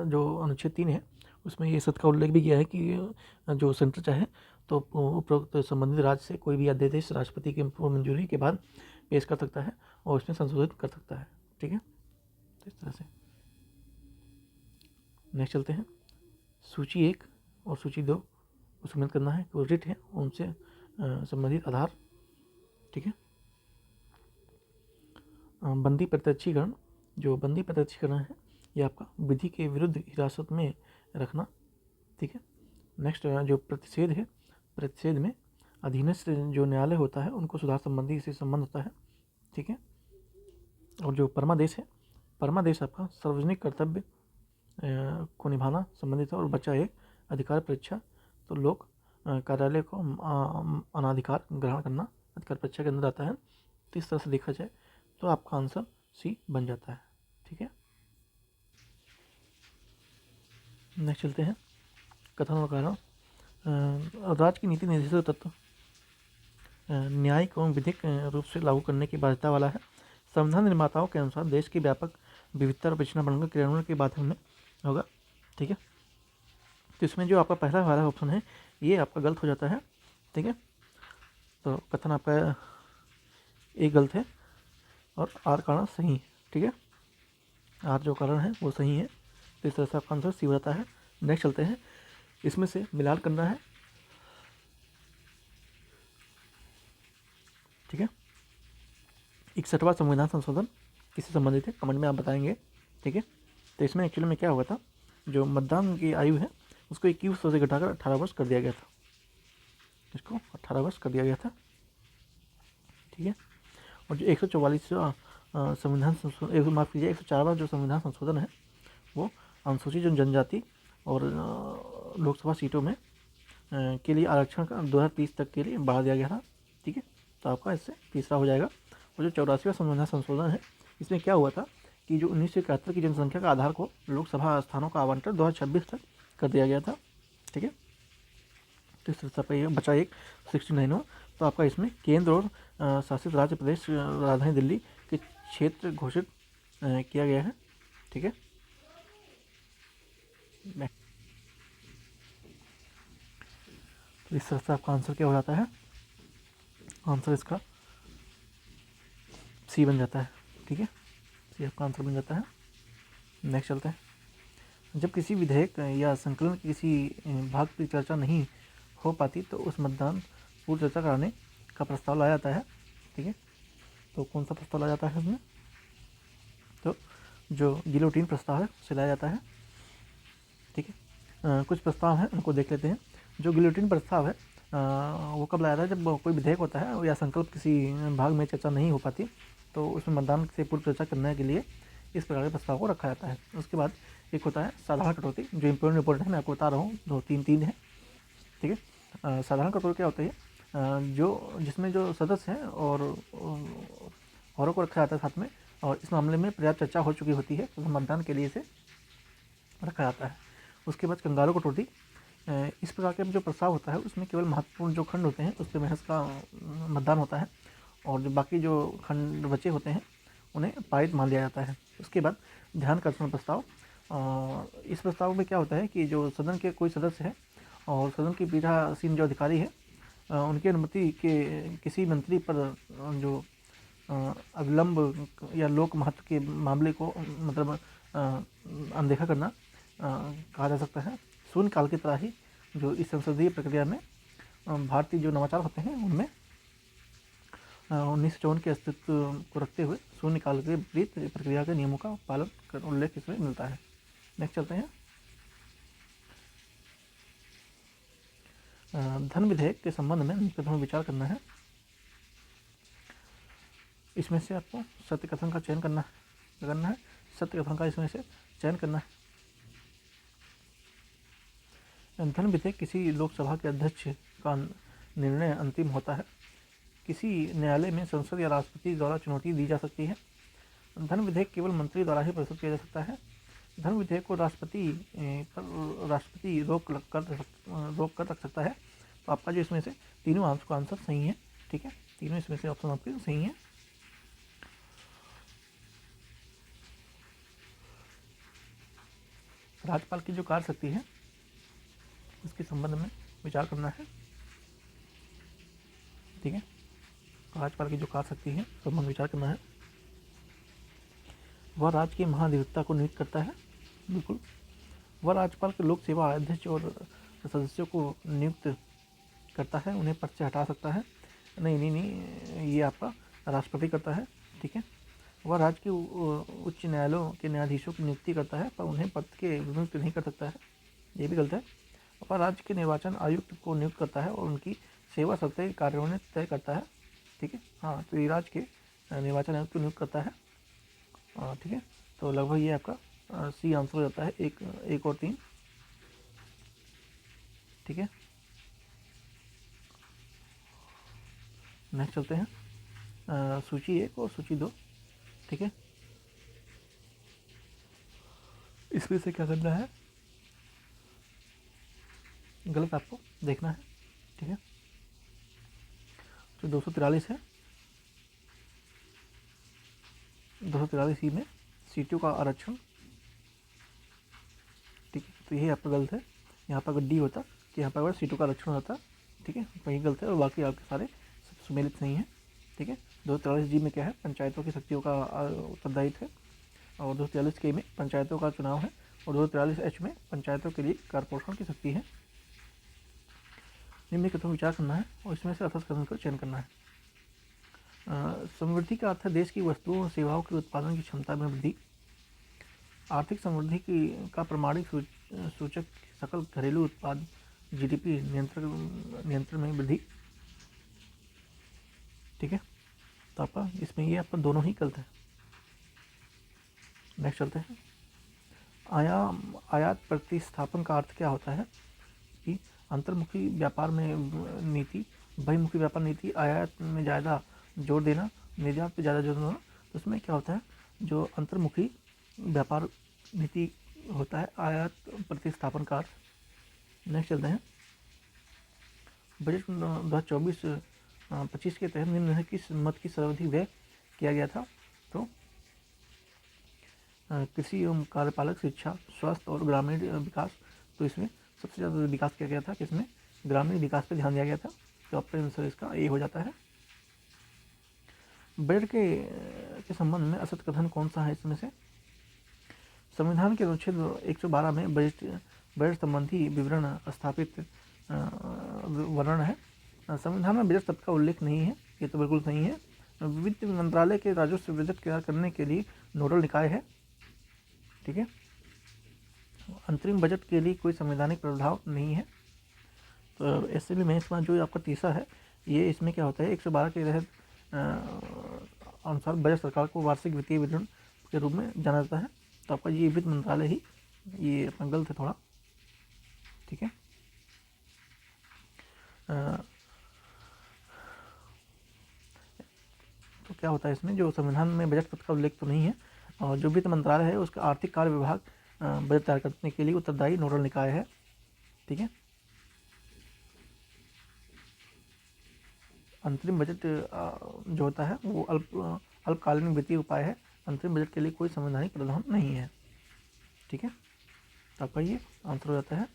जो अनुच्छेद 3 है उसमें ये सत्य का उल्लेख भी किया है कि जो सेंटर चाहे तो उपरोक्त संबंधित राज्य से कोई भी अध्यादेश राष्ट्रपति की पूर्व मंजूरी के बाद पेश कर सकता है और उसमें संशोधित कर सकता है। ठीक है, तो इस तरह से नेक्स्ट चलते हैं, सूची 1 और सूची 2 को सम्मिलित करना है, वो रिट है उनसे संबंधित आधार। ठीक है। बंदी प्रत्यक्षीकरण, जो बंदी प्रत्यक्षीकरण है ये आपका विधि के विरुद्ध हिरासत में रखना। ठीक है। नेक्स्ट जो प्रतिषेध है, प्रतिषेध में अधीनस्थ जो न्यायालय होता है उनको सुधार संबंधी से संबंध होता है। ठीक है। और जो परमादेश है, परमादेश आपका सार्वजनिक कर्तव्य को निभाना संबंधित है। और बचा एक अधिकार परीक्षा, तो लोक कार्यालय को अनाधिकार ग्रहण करना अधिकार परीक्षा के अंदर आता है। तो इस तरह से देखा जाए तो आपका आंसर सी बन जाता है। ठीक है। नेक्स्ट चलते हैं, कथन और कारण। राज्य की नीति निर्देशक तत्व न्यायिक एवं विधिक रूप से लागू करने की बाध्यता वाला है। संविधान निर्माताओं के अनुसार देश की व्यापक विविधता और पिछड़ा बनकर क्रियान्वयन के बाध्यता में होगा। ठीक है। तो इसमें जो आपका पहला वाला ऑप्शन है ये आपका गलत हो जाता है। ठीक है। तो कथन आपका ए गलत है और आर कारण सही है। ठीक है। आर जो कारण है वो सही है। तो इस तरह से आपका आंसर सी हो जाता है। नेक्स्ट चलते हैं, इसमें से मिलान करना है। ठीक है। 61वां संविधान संशोधन किससे संबंधित है, कमेंट में आप बताएंगे। ठीक है। तो इसमें एक्चुअली में क्या हुआ था, जो मतदान की आयु है उसको 21 वर्ष से घटाकर 18 वर्ष कर दिया गया था। इसको 18 वर्ष कर दिया गया था। ठीक है। और जो 144 संविधान संशोधन, माफ़ कीजिए 104वां जो संविधान संशोधन है वो अनुसूचित जनजाति और लोकसभा सीटों में के लिए आरक्षण का 2030 तक के लिए बढ़ा दिया गया था। ठीक है। तो आपका इससे तीसरा हो जाएगा। और जो 84वां संविधान संशोधन है इसमें क्या हुआ था कि जो 1971 की जनसंख्या का आधार को लोकसभा स्थानों का आवंटन 2026 तक कर दिया गया था। ठीक है। तो इस तरह से बचा एक 69वां। तो आपका इसमें केंद्र और शासित राज्य प्रदेश राजधानी दिल्ली के क्षेत्र घोषित किया गया है। ठीक है। तो इस तरह से आपका आंसर क्या हो जाता है, आंसर इसका सी बन जाता है। ठीक है। सी आपका आंसर बन जाता है। नेक्स्ट चलते हैं, जब किसी विधेयक या संकलन की किसी भाग की चर्चा नहीं हो पाती तो उस मतदान पूर्व चर्चा कराने का प्रस्ताव लाया जाता है। ठीक है। तो कौन सा प्रस्ताव लाया जाता है उसमें, तो जो गिलोटीन प्रस्ताव है उसे लाया जाता है। ठीक है। कुछ प्रस्ताव हैं उनको देख लेते हैं। जो गिलोटीन प्रस्ताव है वो कब लाया जाता है, जब कोई विधेयक होता है या संकल्प किसी भाग में चर्चा नहीं हो पाती तो उसमें मतदान से पूर्व चर्चा करने के लिए इस प्रकार के प्रस्ताव को रखा जाता है। उसके बाद एक होता है साधारण कटौती, जो इम्पोर्टेंट है मैं आपको बता रहा हूँ, 2 3 है। ठीक है। साधारण कटौती क्या होता है, जो जिसमें जो सदस्य हैं औरों को रखा जाता है साथ में, और इस मामले में पर्याप्त चर्चा हो चुकी होती है तो मतदान के लिए इसे रखा जाता है। उसके बाद कंगारू कटौती, इस प्रकार के जो प्रस्ताव होता है उसमें केवल महत्वपूर्ण जो खंड होते हैं उस पर बहस का मतदान होता है और जो बाकी जो खंड बचे होते हैं उन्हें पारित मान लिया जाता है। उसके बाद ध्यानाकर्षण प्रस्ताव, इस प्रस्ताव में क्या होता है कि जो सदन के कोई सदस्य है और सदन की पीठासीन जो अधिकारी है उनकी अनुमति के किसी मंत्री पर जो अविलंब या लोक महत्व के मामले को मतलब अनदेखा करना कहा जा सकता है। शून्यकाल की तरह ही जो इस संसदीय प्रक्रिया में भारतीय जो नवाचार होते हैं उनमें 1954 के अस्तित्व को रखते हुए शून्यकाल के विपरीत प्रक्रिया के नियमों का पालन कर उल्लेख इसमें मिलता है। नेक्स्ट चलते हैं, धन विधेयक के संबंध में निष्कर्षों विचार करना है। इसमें से आपको सत्य कथन का चयन करना है, सत्य कथन का इसमें से चयन करना है। धन विधेयक किसी लोकसभा के अध्यक्ष का निर्णय अंतिम होता है। किसी न्यायालय में संसद या राष्ट्रपति द्वारा चुनौती दी जा सकती है। धन विधेयक केवल मंत्री द्वारा ही प्रस्तुत किया जा सकता है। धन विधेयक को राष्ट्रपति रोक कर रख सकता है। तो आपका जो इसमें से तीनों आंसर सही है। ठीक है। तीनों इसमें से ऑप्शन आपके सही है। राज्यपाल की जो कार्यशक्ति है इसके संबंध में विचार करना है। ठीक है। राज्यपाल की जो कार्यशक्ति है संबंध में विचार करना है। वह राज्य की महाधिवक्ता को नियुक्त करता है। बिल्कुल। वह राज्यपाल के लोक सेवा अध्यक्ष और सदस्यों को नियुक्त करता है, उन्हें पद से हटा सकता है। नहीं, ये आपका राष्ट्रपति करता है, ठीक है। वह राज्य के उच्च न्यायालयों के न्यायाधीशों की नियुक्ति करता है, पर उन्हें पद के नियुक्त नहीं कर सकता है, ये भी गलत है। वह राज्य के निर्वाचन आयुक्त को नियुक्त करता है और उनकी सेवा सतह कार्यों तय करता है, ठीक है। हाँ, तो ये राज्य के निर्वाचन आयुक्त को नियुक्त करता है, ठीक है। तो लगभग ये आपका सी आंसर हो जाता है, एक और 3, ठीक है। नेक्स्ट चलते हैं सूची 1 और सूची 2, ठीक है। इसमें से क्या करना है, गलत आपको देखना है, ठीक है। तो 243 है, 243 में सीटों का आरक्षण, ठीक है। तो यही आपका गलत है, यहाँ पर अगर डी होता कि यहाँ पर अगर सीटों का आरक्षण होता, ठीक है, वही गलत है और बाकी आपके सारे सुमेलित नहीं है, ठीक है। 243 जी में क्या है, पंचायतों की शक्तियों का उत्तरदायित्व है, और 243 के में पंचायतों का चुनाव है, और 243 एच में पंचायतों के लिए कारपोरेशन की शक्ति है। निम्नलिखित पर विचार करना है और इसमें से अर्थकथन को चयन करना है। समृद्धि का अर्थ है देश की वस्तुओं और सेवाओं के उत्पादन की क्षमता में वृद्धि। आर्थिक समृद्धि का प्रमाणिक सूचक सकल घरेलू उत्पाद जीडीपी नियंत्रण में वृद्धि, ठीक है। तो आपका इसमें ये आपका दोनों ही गलत है। नेक्स्ट चलते हैं। आयात प्रतिस्थापन का अर्थ क्या होता है कि अंतर्मुखी व्यापार में नीति, बहिर्मुखी व्यापार नीति, आयात में ज़्यादा जोर देना, निर्यात पे ज़्यादा जोर देना। तो उसमें क्या होता है, जो अंतर्मुखी व्यापार नीति होता है, आयात प्रतिस्थापन का अर्थ। नेक्स्ट चलते हैं। बजट 2024-25 के तहत निम्न किस मद की सर्वाधिक व्यय किया गया था। तो कृषि एवं कार्यपालक शिक्षा, स्वास्थ्य और ग्रामीण विकास। तो इसमें सबसे ज़्यादा विकास किया गया था किसमें, ग्रामीण विकास पर ध्यान दिया गया था। तो आपका आंसर इसका ए हो जाता है। बजट के संबंध में असत कथन कौन सा है इसमें से। संविधान के अनुच्छेद 112 में बजट संबंधी विवरण स्थापित वर्णन है। संविधान में बजट शब्द का उल्लेख नहीं है, ये तो बिल्कुल नहीं है। वित्त मंत्रालय के राजस्व बजट तैयार करने के लिए नोडल निकाय है, ठीक है। अंतरिम बजट के लिए कोई संवैधानिक प्रावधान नहीं है। तो ऐसे भी मैं इसमें जो आपका तीसरा है, ये इसमें क्या होता है, 112 के तहत अनुसार बजट सरकार को वार्षिक वित्तीय विवरण के रूप में जाना जाता है। तो आपका ये वित्त मंत्रालय ही ये अपना गलत है थोड़ा, ठीक है। तो क्या होता है इसमें, जो संविधान में बजट पद का उल्लेख तो नहीं है, और जो वित्त मंत्रालय है उसका आर्थिक कार्य विभाग बजट तैयार करने के लिए उत्तरदायी नोडल निकाय है, ठीक है। अंतरिम बजट जो होता है वो अल्पकालीन वित्तीय उपाय है। अंतरिम बजट के लिए कोई संवैधानिक प्रावधान नहीं है, ठीक है। तो आपका ये आंसर हो जाता है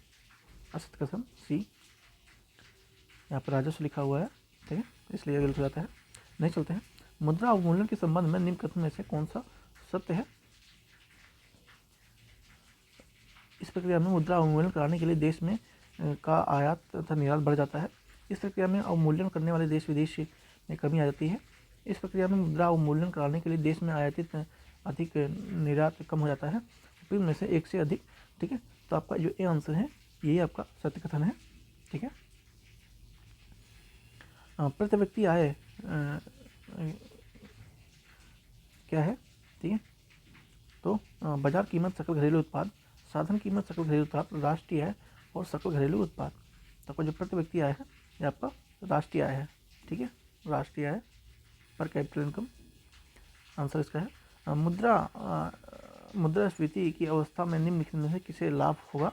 असत कथन सी। यहाँ पर राजस्व लिखा हुआ है, ठीक है, इसलिए गलत हो जाता है। नहीं चलते हैं। मुद्रा अवमूल्यन के संबंध में निम्न कथन में से कौन सा सत्य है। इस प्रक्रिया में मुद्रा अवमूल्यन कराने के लिए देश में का आयात तथा निर्यात बढ़ जाता है। इस प्रक्रिया में अवमूल्यन करने वाले देश विदेश में कमी आ जाती है। इस प्रक्रिया में मुद्रा अवमूल्यन कराने के लिए देश में आयातित अधिक निर्यात कम हो जाता है। उपयुक्त में से एक से अधिक, ठीक है। तो आपका जो ए आंसर है यही आपका सत्य कथन है, ठीक है। प्रति व्यक्ति आय क्या है, ठीक है। तो बाजार कीमत सकल घरेलू उत्पाद, साधन कीमत सकल घरेलू उत्पाद, राष्ट्रीय आय और सकल घरेलू उत्पाद। तो आपका जो प्रति व्यक्ति आय है ये आपका राष्ट्रीय आय है, ठीक है, राष्ट्रीय आय पर कैपिटल इनकम आंसर इसका है। मुद्रास्फीति की अवस्था में निम्नलिखित में से किसे लाभ होगा,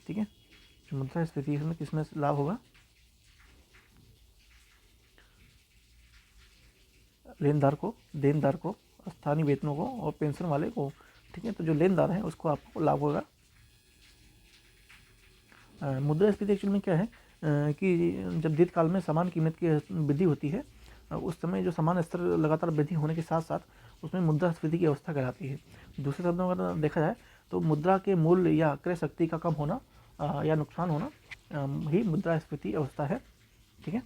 ठीक है। मुद्रास्फीति में किसमें लाभ होगा, लेनदार को, देनदार को, स्थानीय वेतनों को और पेंशन वाले को, ठीक है। तो जो लेनदार है उसको आपको लाभ होगा। मुद्रास्फीति एक्चुअल में क्या है कि जब दीर्घकाल में समान कीमत की वृद्धि होती है उस समय जो समान स्तर लगातार वृद्धि होने के साथ साथ उसमें मुद्रास्फीति की अवस्था कहलाती है। दूसरे शब्दों में अगर देखा जाए तो मुद्रा के मूल्य या क्रय शक्ति का कम होना या नुकसान होना ही मुद्रास्फीति अवस्था है। ठीक है,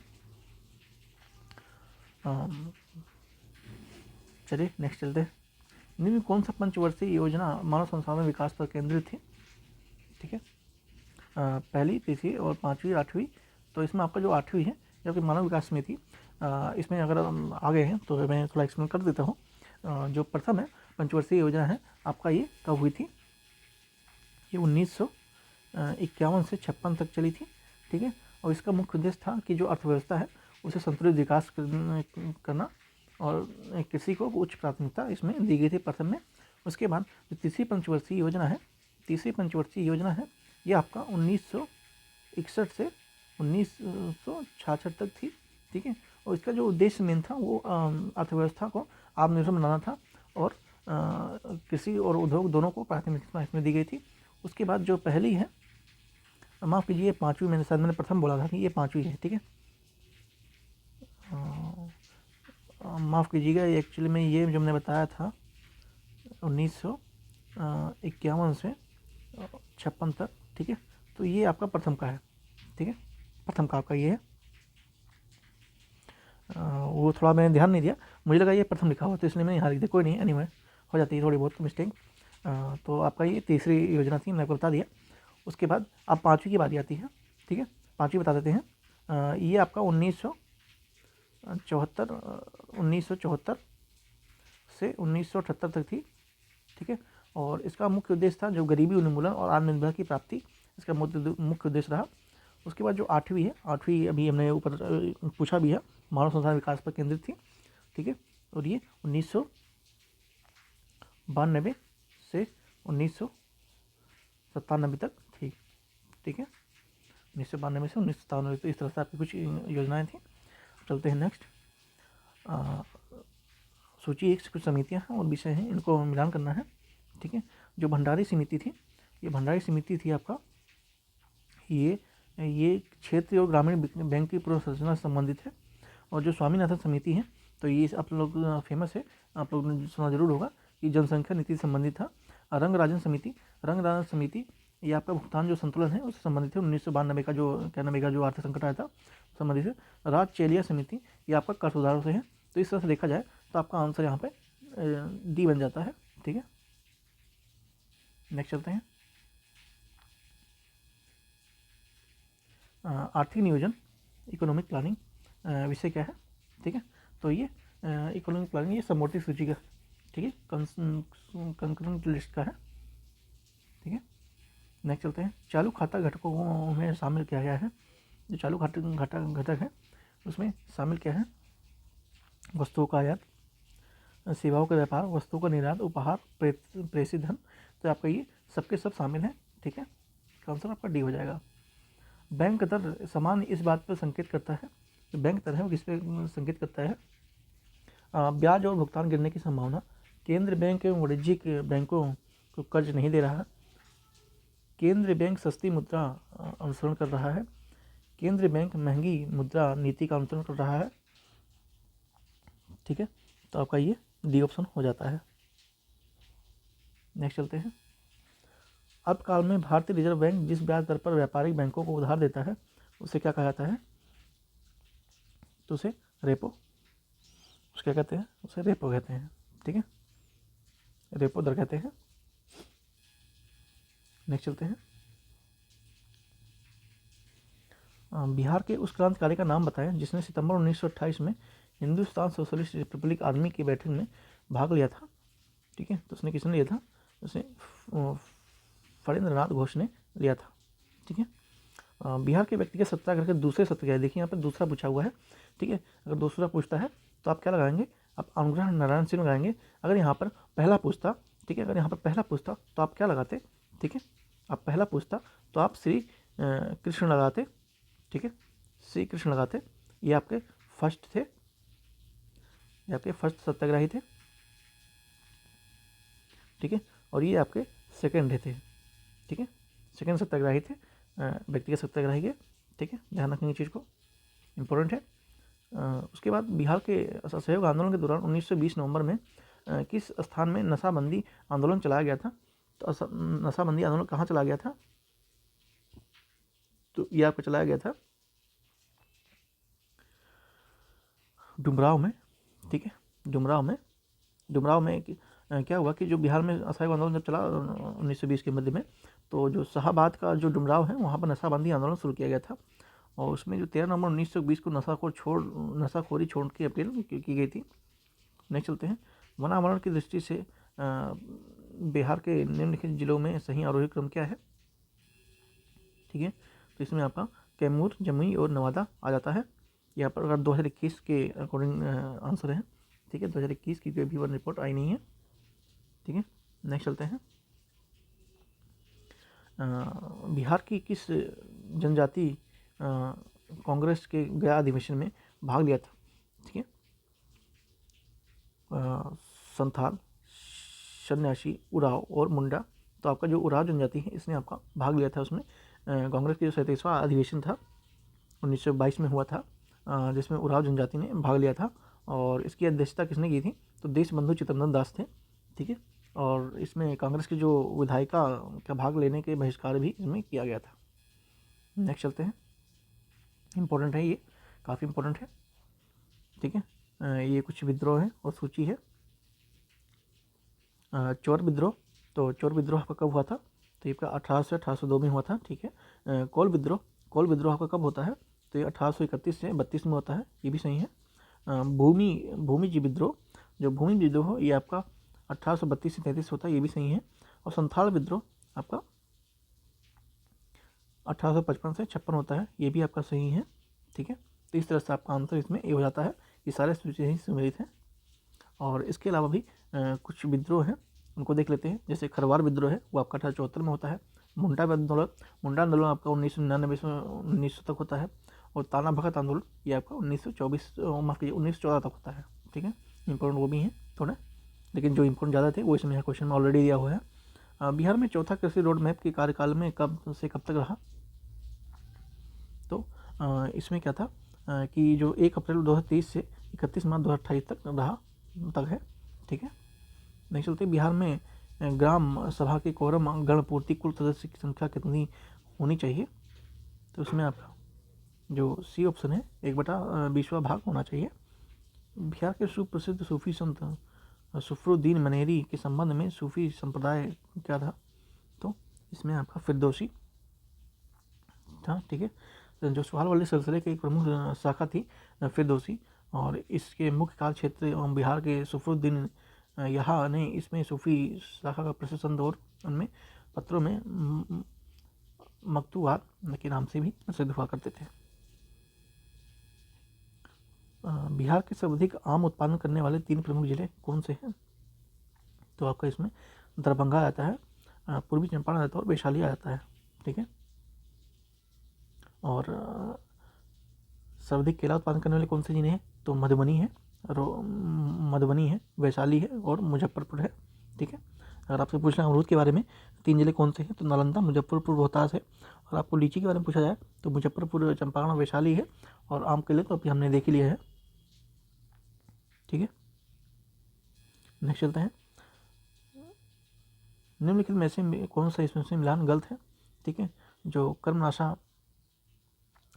चलिए नेक्स्ट चलते हैं। निम्न कौन सा पंचवर्षीय योजना मानव संसाधन विकास पर केंद्रित थी? ठीक है, पहली, तीसरी और पाँचवीं, आठवीं। तो इसमें आपका जो आठवीं है जबकि मानव विकास समिति, इसमें अगर हम आगे हैं तो मैं थोड़ा एक्सप्लेन कर देता हूँ। जो प्रथम है पंचवर्षीय योजना है आपका, ये कब हुई थी? ये 1951 से 56 तक चली थी। ठीक है, और इसका मुख्य उद्देश्य था कि जो अर्थव्यवस्था है उसे संतुलित विकास करना और कृषि को उच्च प्राथमिकता इसमें दी गई थी प्रथम में। उसके बाद जो तीसरी पंचवर्षीय योजना है, तीसरी पंचवर्षीय योजना है ये आपका 1961 से 1966 तक थी। ठीक है, और इसका जो उद्देश्य मेन था वो अर्थव्यवस्था को आत्मनिर्भर बनाना था और कृषि और उद्योग दोनों को प्राथमिकता इसमें दी गई थी। उसके बाद जो पहली है, माफ़ कीजिए पाँचवीं, मैंने प्रथम बोला था कि ये पाँचवीं है। ठीक है, माफ़ कीजिएगा, एक्चुअली में ये जो मैंने बताया था 1951 से 56 तक। ठीक है, तो ये आपका प्रथम का है। ठीक है, प्रथम का आपका ये है। वो थोड़ा मैंने ध्यान नहीं दिया, मुझे लगा ये प्रथम लिखा हुआ तो इसलिए मैंने यहाँ लिख दिया। कोई नहीं, एनीवे हो जाती है थोड़ी बहुत मिस्टेक। तो आपका ये तीसरी योजना थी, मैंने आपको बता दिया। उसके बाद अब पाँचवीं की बारी आती है। ठीक है, पाँचवीं बता देते हैं। ये आपका 1974 से 1978 तक थी। ठीक है, और इसका मुख्य उद्देश्य था जो गरीबी उन्मूलन और आत्मनिर्भर की प्राप्ति, इसका मुख्य उद्देश्य रहा। उसके बाद जो आठवीं है, आठवीं अभी हमने ऊपर पूछा भी है, मानव संसाधन विकास पर केंद्रित थी। ठीक है, और ये 1992 से 1997 तक थी। ठीक है, 1992 से 1997 तक, इस तरह से आपकी कुछ योजनाएं थी। चलते हैं नेक्स्ट। सूची एक से कुछ समितियां हैं और विषय हैं, इनको मिलान करना है। ठीक है, जो भंडारी समिति थी, ये भंडारी समिति थी आपका, ये क्षेत्रीय और ग्रामीण बैंक की पूर्व संरचना से संबंधित है। और जो स्वामीनाथन समिति है, तो ये आप लोग फेमस है, आप लोगों ने सुना जरूर होगा, कि जनसंख्या नीति से संबंधित था। रंगराजन समिति ये आपका भुगतान जो संतुलन है उससे संबंधित है। 1992 का जो 91 का जो आर्थिक संकट आया था संबंधित है। राजचेलिया समिति ये आपका कर सुधारों से है। तो इस तरह से देखा जाए तो आपका आंसर यहाँ पे डी बन जाता है। ठीक है, नेक्स्ट चलते हैं। आर्थिक नियोजन, इकोनॉमिक प्लानिंग विषय क्या है? ठीक है, तो ये इकोनॉमिक प्लानिंग ये समवर्ती सूची का, ठीक है, कंकरेंट लिस्ट का है। ठीक है, नेक्स्ट चलते हैं। चालू खाता घटकों में शामिल किया गया है। जो चालू घटक है उसमें शामिल क्या है? वस्तुओं का आयात, सेवाओं का व्यापार, वस्तुओं का निर्यात, उपहार, प्रेषित धन। तो आपका ये सबके सब शामिल हैं। ठीक है, आंसर आपका डी हो जाएगा। बैंक दर समान इस बात पर संकेत करता है, जो बैंक दर है वो किस पे संकेत करता है? ब्याज और भुगतान गिरने की संभावना। केंद्रीय बैंक एवं वाणिज्यिक बैंकों को कर्ज नहीं दे रहा। केंद्रीय बैंक सस्ती मुद्रा अनुसरण कर रहा है। केंद्रीय बैंक महंगी मुद्रा नीति का अनुसरण कर रहा है। ठीक है, तो आपका ये डी ऑप्शन हो जाता है। नेक्स्ट चलते हैं। अल्पकाल में भारतीय रिजर्व बैंक जिस ब्याज दर पर व्यापारिक बैंकों को उधार देता है उसे क्या कहा जाता है? तो उसे रेपो, उसे क्या कहते हैं? उसे रेपो कहते हैं। ठीक है, रेपो दर कहते हैं। नेक्स्ट चलते हैं। बिहार के उस क्रांतिकारी का नाम बताएं जिसने सितंबर 1928 में हिंदुस्तान सोशलिस्ट रिपब्लिक आर्मी की बैठक में भाग लिया था। ठीक है, तो उसने किसने लिया था? उसने फणींद्रनाथ घोष ने लिया था। ठीक है, बिहार के व्यक्तिगत सत्याग्रह के दूसरे सत्याग्रह, देखिए यहाँ पर दूसरा पूछा हुआ है। ठीक है, अगर दूसरा पूछता है तो आप क्या लगाएंगे? आप अनुग्रह नारायण सिंह लगाएंगे। अगर यहाँ पर पहला पूछता, ठीक है, अगर यहाँ पर पहला पूछता तो आप क्या लगाते? ठीक है, आप पहला पूछता तो आप श्री कृष्ण लगाते। ठीक है, श्री कृष्ण लगाते। ये आपके फर्स्ट थे, ये आपके फर्स्ट सत्याग्रही थे। ठीक है, और ये आपके सेकंड थे। ठीक है, सेकंड सत्याग्रही थे व्यक्तिगत सत्याग्रही के। ठीक है, ध्यान रखेंगे चीज़ को, इम्पोर्टेंट है। उसके बाद बिहार के असहयोग आंदोलन के दौरान 1920 नवंबर में किस स्थान में नशाबंदी आंदोलन चलाया गया था? तो नशाबंदी आंदोलन कहाँ चला गया था? तो ये आपको चलाया गया था डुमराव में, ठीक है। डुमराव में क्या हुआ कि जो बिहार में असहयोग आंदोलन जब चला 1920 के मध्य में, तो जो शाहाबाद का जो डुमराव है वहाँ पर नशाबंदी आंदोलन शुरू किया गया था। और उसमें जो 13 नवंबर 1920 को नशाखोरी छोड़ की अपील की गई थी। नेक्स्ट चलते हैं। वनावरण की दृष्टि से बिहार के निम्नलिखित जिलों में सही आरोही क्रम क्या है? ठीक है, तो इसमें आपका कैमूर, जमुई और नवादा आ जाता है। यहाँ पर अगर 2021 के अकॉर्डिंग आंसर है, ठीक है। 2021 की कोई भी वन रिपोर्ट आई नहीं है, ठीक है। नेक्स्ट चलते हैं। बिहार की किस जनजाति कांग्रेस के गया अधिवेशन में भाग लिया था? ठीक है, संथाल, सन्यासी, उराव और मुंडा। तो आपका जो उराव जनजाति है इसने आपका भाग लिया था उसमें। कांग्रेस की जो 37वां अधिवेशन था 1922 में हुआ था, जिसमें उराव जनजाति ने भाग लिया था। और इसकी अध्यक्षता किसने की थी? तो देशबंधु चित्तरंजन दास थे, ठीक है। और इसमें कांग्रेस की जो विधायिका का भाग लेने के बहिष्कार भी इसमें किया गया था। नेक्स्ट चलते हैं। इम्पोर्टेंट है, ये काफ़ी इम्पोर्टेंट है, ठीक है। ये कुछ विद्रोह है और सूची है। चोर विद्रोह, तो चोर विद्रोह आपका कब हुआ था? तो ये आपका 1800 से 1802 में हुआ था, ठीक है। कोल विद्रोह आपका कब होता है? तो ये 1831 से 32 में होता है, ये भी सही है। भूमि विद्रोह ये आपका 1832 से 33 होता है, ये भी सही है। और संथाल विद्रोह आपका 1855 से 56 होता है, ये भी आपका सही है, ठीक है। तो इस तरह से आपका आंसर इसमें ये हो जाता है। ये सारे सूची ही सम्मिलित हैं। और इसके अलावा भी कुछ विद्रोह हैं, उनको देख लेते हैं। जैसे खरवार विद्रोह है, वो आपका 1874 में होता है। मुंडा आंदोलन आपका 1999 से 1900 तक होता है। और ताना भगत आंदोलन ये आपका 1914 तक होता है, ठीक है। इंपॉर्टेंट वो भी हैं थोड़ा, लेकिन जो इंपॉर्टेंट ज़्यादा थे वो इसमें यहाँ क्वेश्चन में ऑलरेडी दिया हुआ है। बिहार में चौथा कृषि रोड मैप के कार्यकाल में कब से कब तक रहा? तो इसमें क्या था कि जो 1 अप्रैल 2023 से 31 मार्च 2028 तक है, ठीक है। नहीं चलते। बिहार में ग्राम सभा के कोरम गणपूर्ति कुल सदस्य की संख्या कितनी होनी चाहिए? तो उसमें आपका जो सी ऑप्शन है 1/20वां भाग होना चाहिए। बिहार के सुप्रसिद्ध सूफी संत सफरुद्दीन मनेरी के संबंध में सूफी संप्रदाय क्या था? तो इसमें आपका फिरदौसी था, ठीक है। जो सवाल वाले सिलसिले की एक प्रमुख शाखा थी फिरदौसी, और इसके मुख्य कार्य क्षेत्र बिहार के सफरुद्दीन यहाँ ने इसमें सूफी शाखा का प्रशासन दौर उनमें पत्रों में मकतूबात के नाम से भी प्रसिद्ध हुआ करते थे। बिहार के सर्वाधिक आम उत्पादन करने वाले 3 प्रमुख जिले कौन से हैं? तो आपका इसमें दरभंगा आता है, पूर्वी चंपारण आता है और वैशाली आ जाता है, ठीक है। और सर्वाधिक केला उत्पादन करने वाले कौन से जिले हैं? तो मधुबनी है, वैशाली है और मुजफ्फरपुर है, ठीक है। अगर आपसे पूछना अमरूद के बारे में 3 जिले कौन से हैं? तो नालंदा, मुजफ्फरपुर, रोहतास है। और आपको लीची के बारे में पूछा जाए तो मुजफ्फरपुर, चंपारण, वैशाली है। और आम केले तो अभी हमने देख ही लिया है, ठीक है। नेक्स्ट चलते हैं। निम्नलिखित में से कौन सा इसमें से मिलान गलत है? ठीक है, जो कर्मनाशा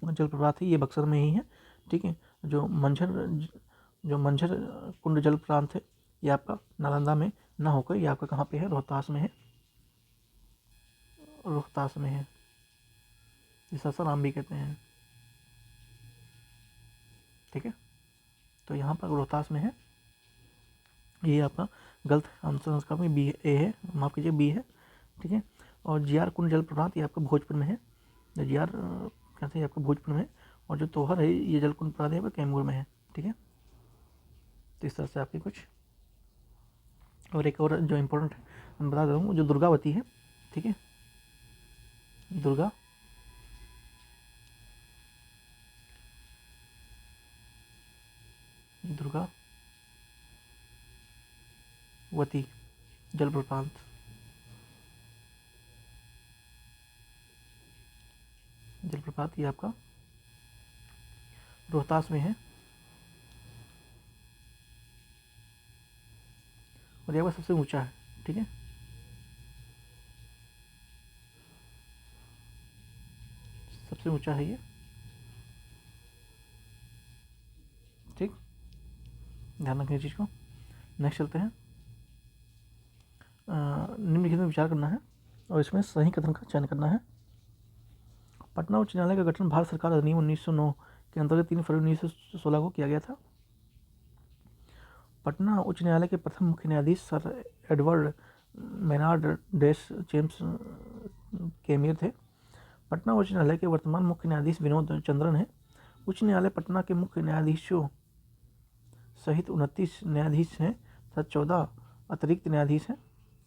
जलप्रपात है ये बक्सर में ही है, ठीक है। जो मंझर कुंड जल प्रांत है ये आपका नालंदा में ना होकर ये आपका कहाँ पे है? रोहतास में है, ये सासाराम भी कहते हैं, ठीक है। तो यहाँ पर रोहतास में है, ये आपका गलत आंसर इसका में बी ए है, माफ़ कीजिए बी है, ठीक है। और जीआर कुंड जलप्रपात ये आपका भोजपुर में है। जीआर कहते हैं आपका भोजपुर में, और जो तोहर है ये जलकुंड प्रपात है वो कैमूर में है, ठीक है। तो इस तरह से आपके कुछ और एक और जो इम्पोर्टेंट मैं बता देता हूँ, जो दुर्गावती है, ठीक है। दुर्गावती जलप्रपात ये आपका रोहतास में है। और ये सबसे ऊंचा है, ठीक है। सबसे ऊंचा है ये, ठीक, ध्यान रखें इस चीज़ को। नेक्स्ट चलते हैं। निम्नलिखित में विचार करना है और इसमें सही कथन का चयन करना है। पटना उच्च न्यायालय का गठन भारत सरकार अधिनियम 1909 के अंतर्गत 3 फरवरी 1916 को किया गया था। पटना उच्च न्यायालय के प्रथम मुख्य न्यायाधीश सर एडवर्ड मेनार्ड डेस जेम्स केमियर थे। पटना उच्च न्यायालय के वर्तमान मुख्य न्यायाधीश विनोद चंद्रन हैं। उच्च न्यायालय पटना के मुख्य न्यायाधीशों सहित 29 न्यायाधीश हैं तथा 14 अतिरिक्त न्यायाधीश हैं।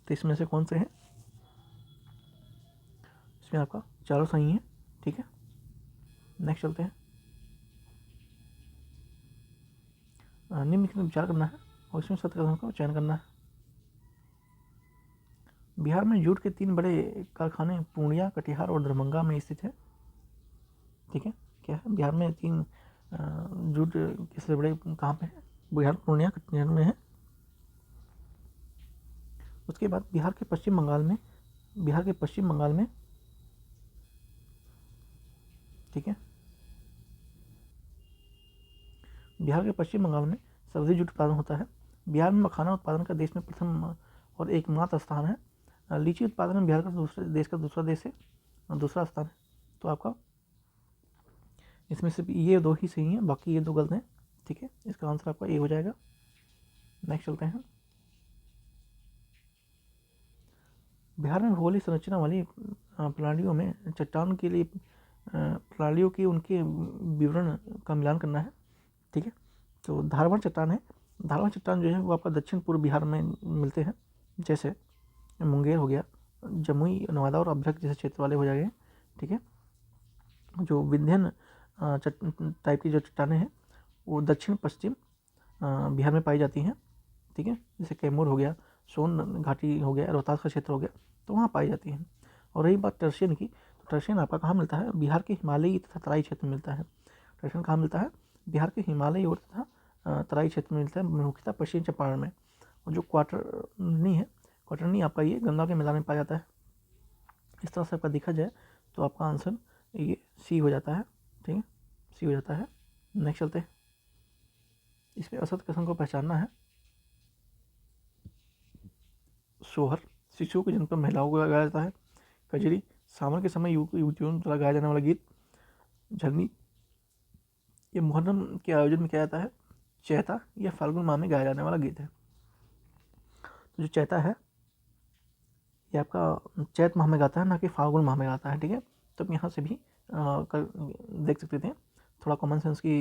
तो इसमें से कौन से हैं? इसमें आपका चारों सही हैं, ठीक है। नेक्स्ट चलते हैं। निम्नलिखित में विचार करना है और इसमें सत्य कथनों का चयन करना है। बिहार में जूट के 3 बड़े कारखाने पूर्णिया, कटिहार और दरभंगा में स्थित है, ठीक है। क्या है? बिहार में 3 जूट के सबसे बड़े कहाँ पे है? बिहार, पूर्णिया, कटिहार में है। उसके बाद बिहार के पश्चिम बंगाल में, ठीक है, बिहार के पश्चिम बंगाल में सर्वाधिक जूट उत्पादन होता है। बिहार में मखाना उत्पादन का देश में प्रथम और एकमात्र स्थान है। लीची उत्पादन में बिहार का दूसरा स्थान है। तो आपका इसमें सिर्फ ये 2 ही सही हैं, बाकी ये 2 गलत हैं, ठीक है। इसका आंसर आपका ए हो जाएगा। नेक्स्ट चलते हैं। बिहार में भौगोलिक संरचना वाली प्रणालियों में चट्टान के लिए प्रणालियों की उनके विवरण का मिलान करना है, ठीक है। तो धारवाड़ चट्टान है। धारवाड़ चट्टान जो है वो आपका दक्षिण पूर्व बिहार में मिलते हैं, जैसे मुंगेर हो गया, जमुई, नवादा और अभ्रक जैसे क्षेत्र वाले हो जाएंगे, ठीक है। जो विंध्यन टाइप की जो चट्टानें हैं वो दक्षिण पश्चिम बिहार में पाई जाती हैं, ठीक है। जैसे कैमूर हो गया, सोन घाटी हो गया, रोहतास का क्षेत्र हो गया, तो वहाँ पाई जाती हैं। और रही बात टर्शियन की, तो टर्शियन आपका कहाँ मिलता है? बिहार के हिमालयी तथा तराई क्षेत्र में मिलता है। टर्शियन कहाँ मिलता है? बिहार के हिमालयी और तथा तराई क्षेत्र में मिलता है, मुख्यतः पश्चिम चंपारण में। और जो क्वार्टरनी आपका ये गंगा के मैदान में पाया जाता है। इस तरह से आपका देखा जाए तो आपका आंसर ये सी हो जाता है, ठीक है, सी हो जाता है। नेक्स्ट चलते हैं। इसमें असत्य कथन को पहचानना है। सोहर शिशुओं के जन्म पर महिलाओं को गाया जाता है। कजरी सावन के समय युवतियों द्वारा गाया जाने वाला गीत। झरनी ये मुहर्रम के आयोजन में किया जाता है। चैता यह फाल्गुन माह में गाया जाने वाला गीत है। तो जो चैता है ये आपका चैत माह में गाता है, ना कि फाल्गुन माह में गाता है, ठीक है। तो आप यहाँ से भी देख सकते थे थोड़ा कॉमन सेंस की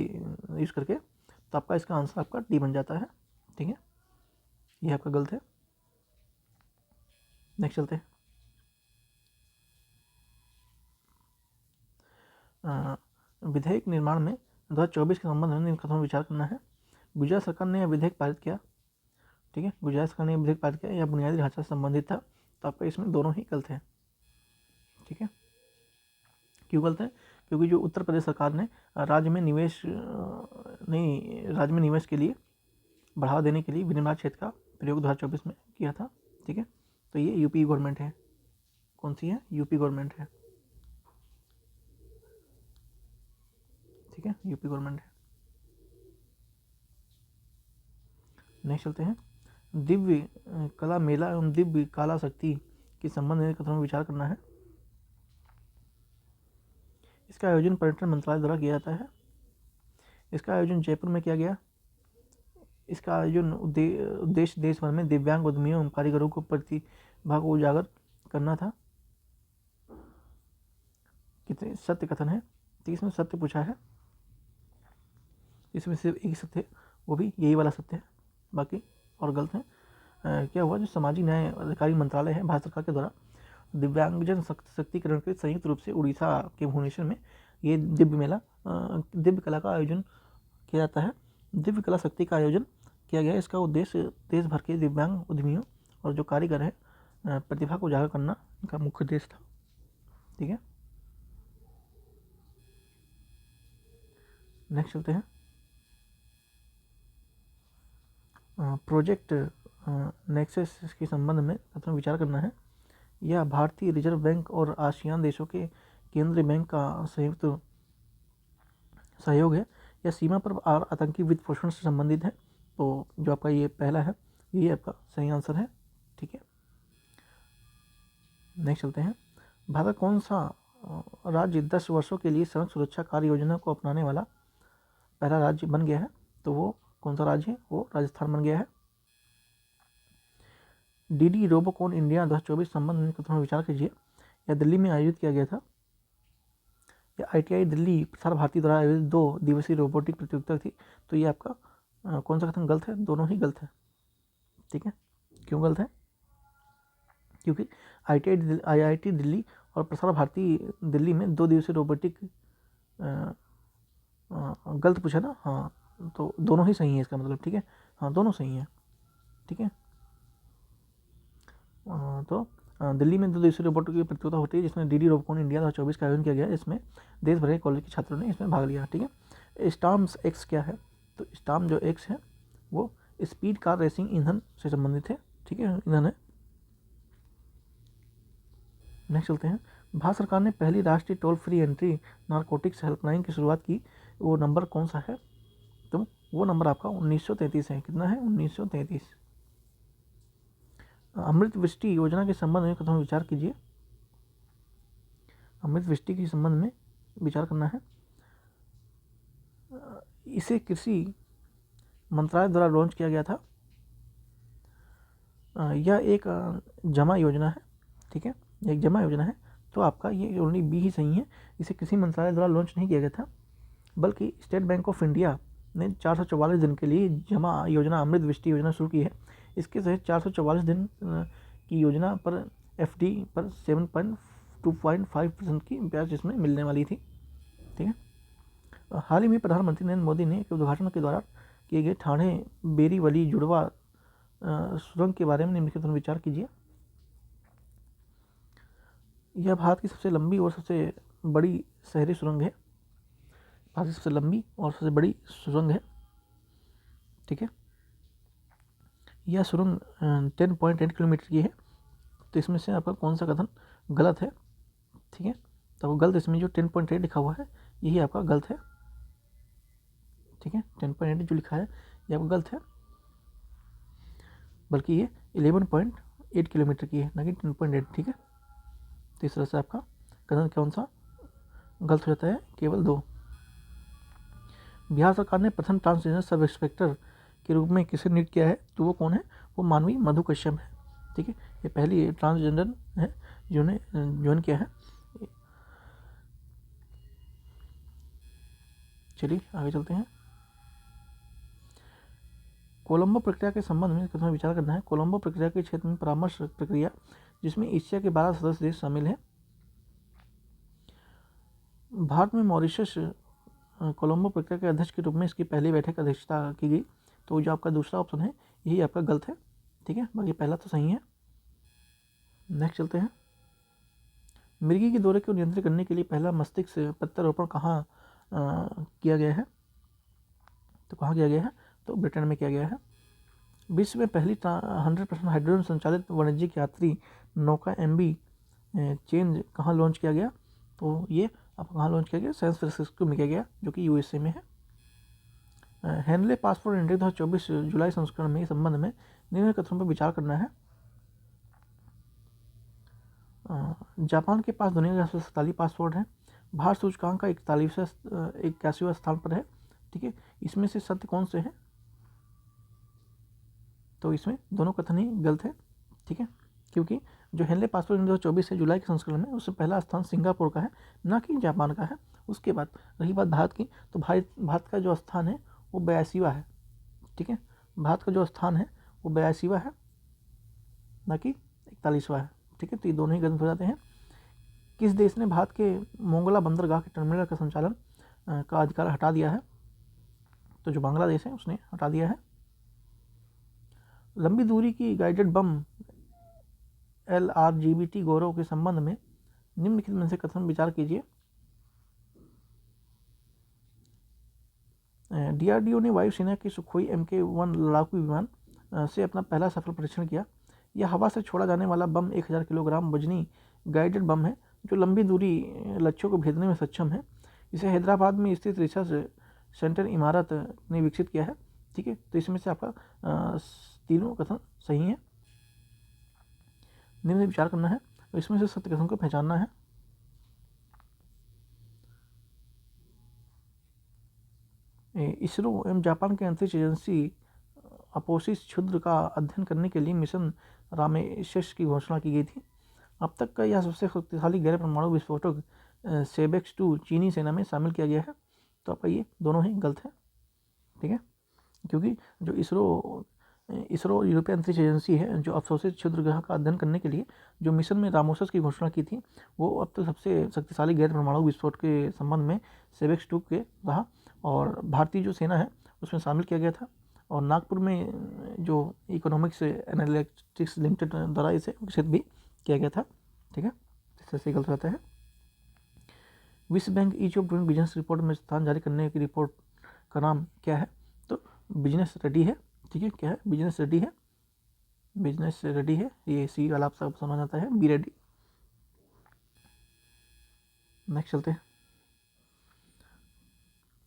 यूज़ करके। तो आपका इसका आंसर आपका डी बन जाता है, ठीक है। ये आपका गलत है। नेक्स्ट चलते हैं। विधेयक निर्माण में 2024 के संबंध में इन कथनों पर विचार करना है। गुजरात सरकार ने यह विधेयक पारित किया, ठीक है। गुजरात सरकार ने यह विधेयक पारित किया, यह बुनियादी ढांचा से संबंधित था। तो आपका इसमें दोनों ही गलत हैं, ठीक है। क्यों गलत है? क्योंकि जो उत्तर प्रदेश सरकार ने राज्य में निवेश के लिए बढ़ावा देने के लिए विनिर्माण क्षेत्र का प्रयोग 2024 में किया था, ठीक है। तो ये यूपी गवर्नमेंट है। कौन सी है? यूपी गवर्नमेंट है, ठीक है, यूपी गवर्नमेंट है। नेक्स्ट चलते हैं। दिव्य कला मेला एवं दिव्य कला शक्ति के संबंध में कथनों में विचार करना है। इसका आयोजन पर्यटन मंत्रालय द्वारा किया जाता है। इसका आयोजन जयपुर में किया गया। इसका आयोजन उद्देश्य देश भर में दिव्यांग उद्यमियों एवं कारीगरों को प्रतिभा को उजागर करना था। कितने सत्य कथन है? तो इसमें सत्य पूछा है, इसमें सिर्फ एक सत्य है, वो भी यही वाला सत्य है, बाकी और गलत है। क्या हुआ? जो सामाजिक न्याय अधिकारी मंत्रालय है भारत सरकार के द्वारा दिव्यांगजन सशक्तिकरण के संयुक्त रूप से उड़ीसा के भुवनेश्वर में ये दिव्य कला का आयोजन किया जाता है। दिव्य कला शक्ति का आयोजन किया गया। इसका उद्देश्य देश भर के दिव्यांग उद्यमियों और जो कारीगर हैं प्रतिभा को उजागर करना इनका मुख्य उद्देश्य था, ठीक है। नेक्स्ट चलते हैं। प्रोजेक्ट नेक्सस के संबंध में अपना विचार करना है। यह भारतीय रिजर्व बैंक और आसियान देशों के केंद्रीय बैंक का संयुक्त सहयोग है या सीमा पर आतंकी वित्त पोषण से संबंधित है। तो जो आपका ये पहला है ये आपका सही आंसर है। ठीक है, नेक्स्ट चलते हैं। भारत कौन सा राज्य 10 वर्षों के लिए सड़क सुरक्षा कार्य योजना को अपनाने वाला पहला राज्य बन गया है? तो वो कौन सा राज्य है? वो राजस्थान बन गया है। डीडी रोबोकॉन इंडिया 2024 संबंध में थोड़ा विचार कीजिए। यह दिल्ली में आयोजित किया गया था। यह ITI दिल्ली प्रसार भारती द्वारा आयोजित 2 दिवसीय रोबोटिक प्रतियोगिता थी। तो ये आपका कौन सा कथन गलत है? दोनों ही गलत है। ठीक है, क्यों गलत है? क्योंकि IIT दिल्ली और प्रसार भारती दिल्ली में 2 दिवसीय रोबोटिक गलत पूछा ना। हाँ, तो दोनों ही सही है इसका मतलब। ठीक है, हाँ दोनों सही है। ठीक है, तो दिल्ली में 2 दिवसीय रोबोटिक की प्रतियोगिता होती है जिसमें डीडी रोबोकॉन इंडिया 2024 का आयोजन किया गया। इसमें देश भर के कॉलेज के छात्रों ने इसमें भाग लिया। ठीक है, स्टार्म्स एक्स क्या है? तो स्टार्म जो एक्स है वो स्पीड कार रेसिंग ईंधन से संबंधित है। ठीक है, ईंधन है। नेक्स्ट चलते हैं। भारत सरकार ने पहली राष्ट्रीय toll free entry narcotics helpline की शुरुआत की, वो नंबर कौन सा है? तो वो नंबर आपका 1933 है। कितना है? 1933। अमृत वृष्टि योजना के संबंध में थोड़ा विचार कीजिए। अमृत वृष्टि के संबंध में विचार करना है। इसे कृषि मंत्रालय द्वारा लॉन्च किया गया था। यह एक जमा योजना है। ठीक है, एक जमा योजना है। तो आपका ये ओनली बी ही सही है। इसे किसी मंत्रालय द्वारा लॉन्च नहीं किया गया था, बल्कि स्टेट बैंक ऑफ इंडिया ने 444 दिन के लिए जमा योजना अमृत वृष्टि योजना शुरू की है। इसके तहत 444 दिन की योजना पर FD पर 7.2.5% की ब्याज इसमें मिलने वाली थी। ठीक है, हाल ही में प्रधानमंत्री नरेंद्र मोदी ने उद्घाटन के द्वारा किए गए ठाणे बेरीवली जुड़वा सुरंग के बारे में निम्नलिखित विचार कीजिए। यह भारत की सबसे लंबी और सबसे बड़ी शहरी सुरंग है। भारत की सबसे लंबी और सबसे बड़ी सुरंग है। ठीक है, यह सुरंग 10.8 किलोमीटर की है। तो इसमें से आपका कौन सा कथन गलत है? ठीक है, तो गलत इसमें जो 10.8 लिखा हुआ है यही आपका गलत है। ठीक है, 10.8 जो लिखा है ये आपका गलत है, बल्कि ये 11.8 किलोमीटर की है, ना कि 10.8। ठीक है, तो इस तरह से आपका कथन कौन सा गलत हो जाता है? केवल 2। बिहार सरकार ने प्रथम ट्रांसजेंडर सब इंस्पेक्टर के रूप में किसे नियुक्त किया है? तो वो कौन है? वो मानवी मधु कश्यप है। ठीक है, ये पहली ट्रांसजेंडर है जिन्होंने ज्वाइन किया है। चलिए आगे चलते हैं। कोलंबो प्रक्रिया के संबंध में कितना विचार करना है। कोलंबो प्रक्रिया के क्षेत्र में परामर्श प्रक्रिया जिसमें एशिया के 12 सदस्य देश शामिल हैं। भारत में मॉरिशस कोलंबो प्रक्रिया के अध्यक्ष के रूप में इसकी पहली बैठक अध्यक्षता की गई। तो जो आपका दूसरा ऑप्शन है यही आपका गलत है। ठीक है, बाकी पहला तो सही है। नेक्स्ट चलते हैं। मिर्गी के दौरे को नियंत्रित करने के लिए पहला मस्तिष्क प्रत्यारोपण कहाँ किया गया है? तो कहाँ किया गया है? तो ब्रिटेन में किया गया है। विश्व में पहली 100% हाइड्रोजन संचालित वाणिज्यिक यात्री नौका MV चेंज कहाँ लॉन्च किया गया? तो ये आप कहाँ लॉन्च किया गया? सैन फ्रांसिस्को में किया गया, जो कि USA में है। हेनले पासपोर्ट इंडेक्स 2024 जुलाई संस्करण में इस संबंध में निम्न कथनों पर विचार करना है। जापान के पास दुनिया का 47 पासपोर्ट है। भारत सूचकांक का 81वां स्थान पर है। ठीक है, इसमें से सत्य कौन से हैं? तो इसमें दोनों कथन ही गलत है। ठीक है, क्योंकि जो हेनले पासपोर्ट 2024 है जुलाई के संस्करण में, उससे पहला स्थान सिंगापुर का है, ना कि जापान का है। उसके बाद रही बात भारत की, तो भारत का जो स्थान है वो 82वां है। ठीक है, भारत का जो स्थान है वो 82वां है, ना कि 41वां है। ठीक है, तो ये दोनों ही गलत हो जाते हैं। किस देश ने भारत के मोंगला बंदरगाह के टर्मिनल का संचालन का अधिकार हटा दिया है? तो जो बांग्लादेश है उसने हटा दिया है। लंबी दूरी की गाइडेड बम LRGBT गौरव के संबंध में निम्नलिखित में से कथन विचार कीजिए। DRDO ने वायुसेना की सुखोई MK-1 लड़ाकू विमान से अपना पहला सफल परीक्षण किया। यह हवा से छोड़ा जाने वाला बम 1000 किलोग्राम वजनी गाइडेड बम है जो लंबी दूरी लक्ष्यों को भेजने में सक्षम है। इसे हैदराबाद में स्थित रिसर्च सेंटर इमारत ने विकसित किया है। ठीक है, तो इसमें से आपका तीनों कथन सही है। निम्न से विचार करना है और इसमें से सत्य कथन को पहचानना है। इसरो एवं जापान की अंतरिक्ष एजेंसी अपोसिस क्षुद्र का अध्ययन करने के लिए मिशन रामेशस की घोषणा की गई थी। अब तक का यह सबसे शक्तिशाली गैर परमाणु विस्फोटक सेबेक्स-2 चीनी सेना में शामिल किया गया है। तो आपका ये दोनों ही गलत है। ठीक है, क्योंकि जो इसरो यूरोपीय अंतरिक्ष एजेंसी है जो अपोसिस क्षुद्र ग्रह का अध्ययन करने के लिए जो मिशन में रामोसस की घोषणा की थी, वो अब तक सबसे शक्तिशाली गैर परमाणु विस्फोट के संबंध में सेबेक्स-2 के रहा और भारतीय जो सेना है उसमें शामिल किया गया था। और नागपुर में जो इकोनॉमिक्स एनालिटिक्स लिमिटेड द्वारा इसे विकसित भी किया गया था। ठीक है, इससे सही गलत रहता है। विश्व bank each of doing business report में स्थान जारी करने की रिपोर्ट का नाम क्या है? तो बिजनेस रेडी है। ठीक है, क्या है? बिजनेस रेडी है। बिजनेस रेडी है, ये सी वाला आपसे समझ आता है, बी रेडी। नेक्स्ट चलते हैं।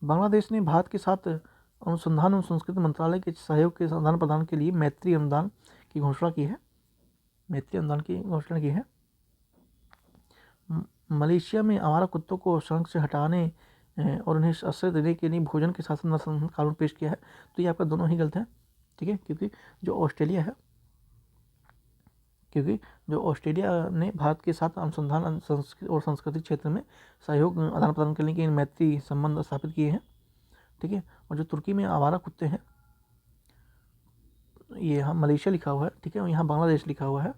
बांग्लादेश ने भारत के साथ अनुसंधान एवं संस्कृति मंत्रालय के सहयोग के आदान प्रदान के लिए मैत्री अनुदान की घोषणा की है। मैत्री अनुदान की घोषणा की है। मलेशिया में आवारा कुत्तों को सड़क से हटाने और उन्हें आश्रय देने के लिए भोजन के शासन कानून पेश किया है। तो ये आपका दोनों ही गलत है। ठीक है, क्योंकि जो ऑस्ट्रेलिया ने भारत के साथ अनुसंधान और संस्कृति क्षेत्र में सहयोग आदान प्रदान करने के मैत्री संबंध स्थापित किए हैं। ठीक है, और जो तुर्की में आवारा कुत्ते हैं, ये यहाँ मलेशिया लिखा हुआ है। ठीक है, और यहाँ बांग्लादेश लिखा हुआ है।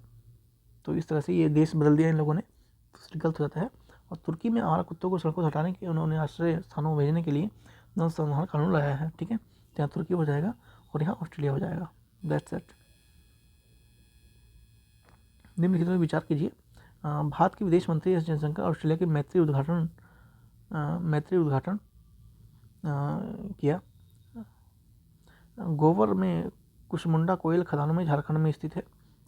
तो इस तरह से ये देश बदल दिया इन लोगों ने, तो गलत हो जाता है। और तुर्की में आवारा कुत्तों को सड़कों से हटाने के उन्होंने आश्रय स्थानों में भेजने के लिए अनुसंधान कानून लाया है। ठीक है, यहाँ तुर्की हो जाएगा और यहाँ ऑस्ट्रेलिया हो जाएगा। That's it. निम्नलिखित में विचार कीजिए। भारत के विदेश मंत्री एस जयशंकर ऑस्ट्रेलिया के मैत्री उद्घाटन किया। गोवर में कुशमुंडा कोयल खदानों में झारखंड में स्थित है।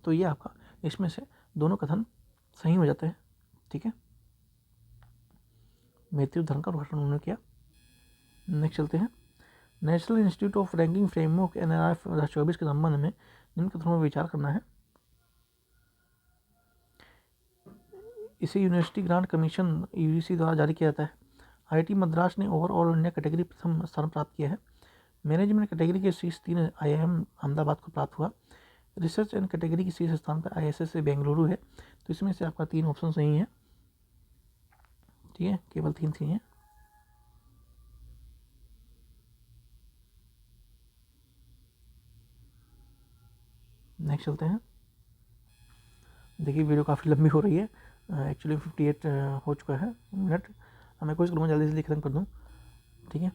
तो ये आपका इसमें से दोनों कथन सही हो जाते हैं। ठीक है, मैत्री उद्घाटन का उद्घाटन उन्होंने किया। नेक्स्ट चलते हैं। National institute of ranking framework NRI 2024 के संबंध में निम्न कथनों में विचार करना है। इसे यूनिवर्सिटी ग्रांट कमीशन UGC द्वारा जारी किया जाता है। IIT मद्रास ने ओवरऑल इंडिया कैटेगरी प्रथम स्थान प्राप्त किया है। मैनेजमेंट कैटेगरी के शीर्ष 3 IIM अहमदाबाद को प्राप्त हुआ। रिसर्च एंड कैटेगरी के शीर्ष स्थान पर ISS से बेंगलुरु है। तो इसमें से आपका 3 ऑप्शन सही है। ठीक है, केवल 3 सही हैं। नेक्स्ट चलते हैं। देखिए वीडियो काफ़ी लंबी हो रही है। एक्चुअली 58 हो चुका है मिनट। मैं कोशिश करूँगा जल्दी से खत्म कर दूँ। ठीक है,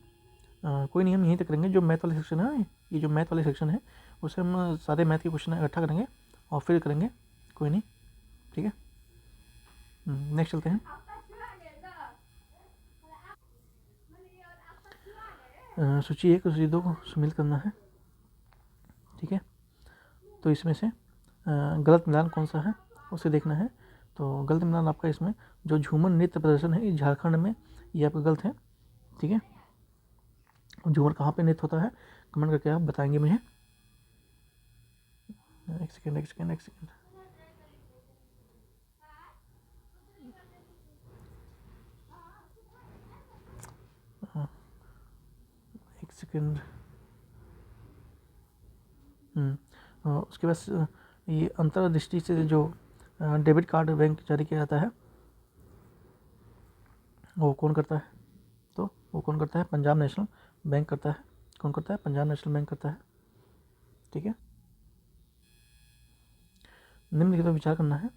कोई नहीं, हम यहीं तक करेंगे। जो मैथ वाले सेक्शन है, ये जो मैथ वाले सेक्शन है उसे हम सारे मैथ के क्वेश्चन इकट्ठा करेंगे और फिर करेंगे। कोई नहीं, ठीक है। नेक्स्ट चलते हैं। सूची 1 और सूची 2 को सम्मिलित करना है। ठीक है, तो इसमें से गलत मिलान कौन सा है उसे देखना है। तो गलत मिलान आपका इसमें जो झूमर नृत्य प्रदर्शन है झारखंड में, ये आपका गलत है। ठीक है, झूमर कहाँ पे नृत्य होता है कमेंट करके आप बताएंगे मुझे। एक सेकेंड एक सेकेंड। उसके बाद ये अंतर्दृष्टि से जो डेबिट कार्ड बैंक जारी किया जाता है वो कौन करता है? तो वो कौन करता है? पंजाब नेशनल बैंक करता है। कौन करता है? पंजाब नेशनल बैंक करता है। ठीक है, निम्नलिखित पर विचार करना है।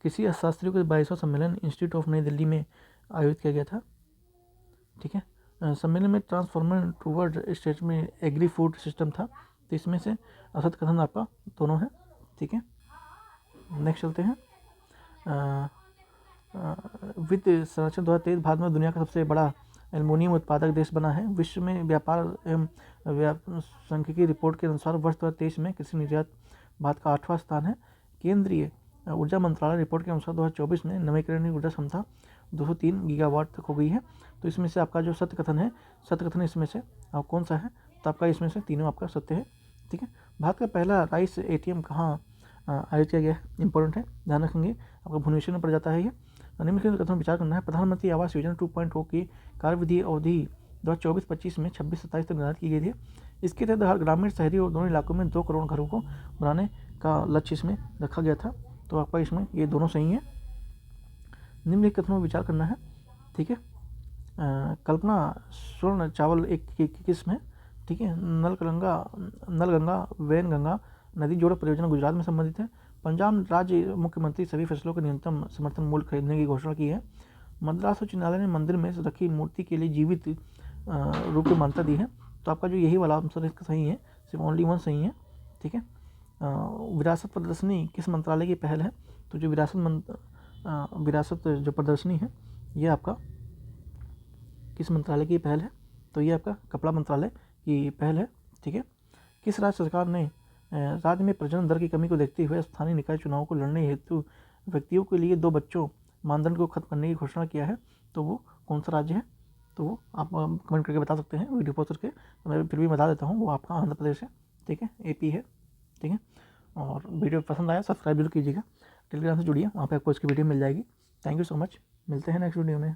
किसी अर्थशास्त्रियों का 22वां सम्मेलन इंस्टीट्यूट ऑफ नई दिल्ली में आयोजित किया गया था। ठीक है, सम्मेलन में ट्रांसफॉर्मर टूवर्ड स्टेट में एग्री फूड सिस्टम था। तो इसमें से असत कथन आपका दोनों है। ठीक है, नेक्स्ट चलते हैं। वित्त संरक्षण 2023 भारत में दुनिया का सबसे बड़ा एल्युमिनियम उत्पादक देश बना है। विश्व में व्यापार एवं सांख्यिकी रिपोर्ट के अनुसार वर्ष 2023 में कृषि निर्यात भारत का 8वां स्थान है। केंद्रीय ऊर्जा मंत्रालय रिपोर्ट के अनुसार 2024 में नवीकरणीय ऊर्जा क्षमता 203 गीगावाट तक हो गई है। तो इसमें से आपका जो सत्य कथन इसमें से कौन सा है? तो आपका इसमें से तीनों आपका सत्य है। ठीक है। भारत का पहला राइस ATM कहाँ आयोजित किया गया है? इंपॉर्टेंट है, ध्यान रखेंगे, आपका भुवनेश्वर में पड़ जाता है ये। निम्नलिखित कथन विचार करना है। प्रधानमंत्री आवास योजना 2.0 की कार्यविधि अवधि 2024-25 में 26-27 तक निर्धारित की गई थी। इसके तहत हर ग्रामीण, शहरी और दोनों इलाकों में 2 करोड़ घरों को बनाने का लक्ष्य इसमें रखा गया था। तो आपका इसमें ये दोनों सही है। निम्नलिखित कथनों में विचार करना है। ठीक है। कल्पना स्वर्ण चावल एक किस्म है। ठीक है। नलगंगा वैनगंगा नदी जोड़ परियोजना गुजरात में संबंधित है। पंजाब राज्य मुख्यमंत्री सभी फसलों के न्यूनतम समर्थन मूल्य खरीदने की घोषणा की है। मद्रास उच्च न्यायालय ने मंदिर में रखी मूर्ति के लिए जीवित रूप की मान्यता दी है। तो आपका जो यही वाला आंसर इसका सही है, सिर्फ ओनली वन सही है। ठीक है। विरासत प्रदर्शनी किस मंत्रालय की पहल है? तो जो विरासत जो प्रदर्शनी है ये आपका किस मंत्रालय की पहल है? तो ये आपका कपड़ा मंत्रालय की पहल है। ठीक है। किस राज्य सरकार ने राज्य में प्रजनन दर की कमी को देखते हुए स्थानीय निकाय चुनाव को लड़ने हेतु व्यक्तियों के लिए 2 बच्चों मानदंड को खत्म करने की घोषणा किया है? तो वो कौन सा राज्य है? तो वो आप कमेंट करके बता सकते हैं वीडियो पॉज करके। तो मैं फिर भी बता देता हूँ, वो आपका आंध्र प्रदेश है। ठीक है, AP है। ठीक है। और वीडियो पसंद आया सब्सक्राइब जरूर कीजिएगा। टेलीग्राम से जुड़िए, वहाँ पे आपको इसकी वीडियो मिल जाएगी। Thank you so much. मिलते हैं नेक्स्ट वीडियो में।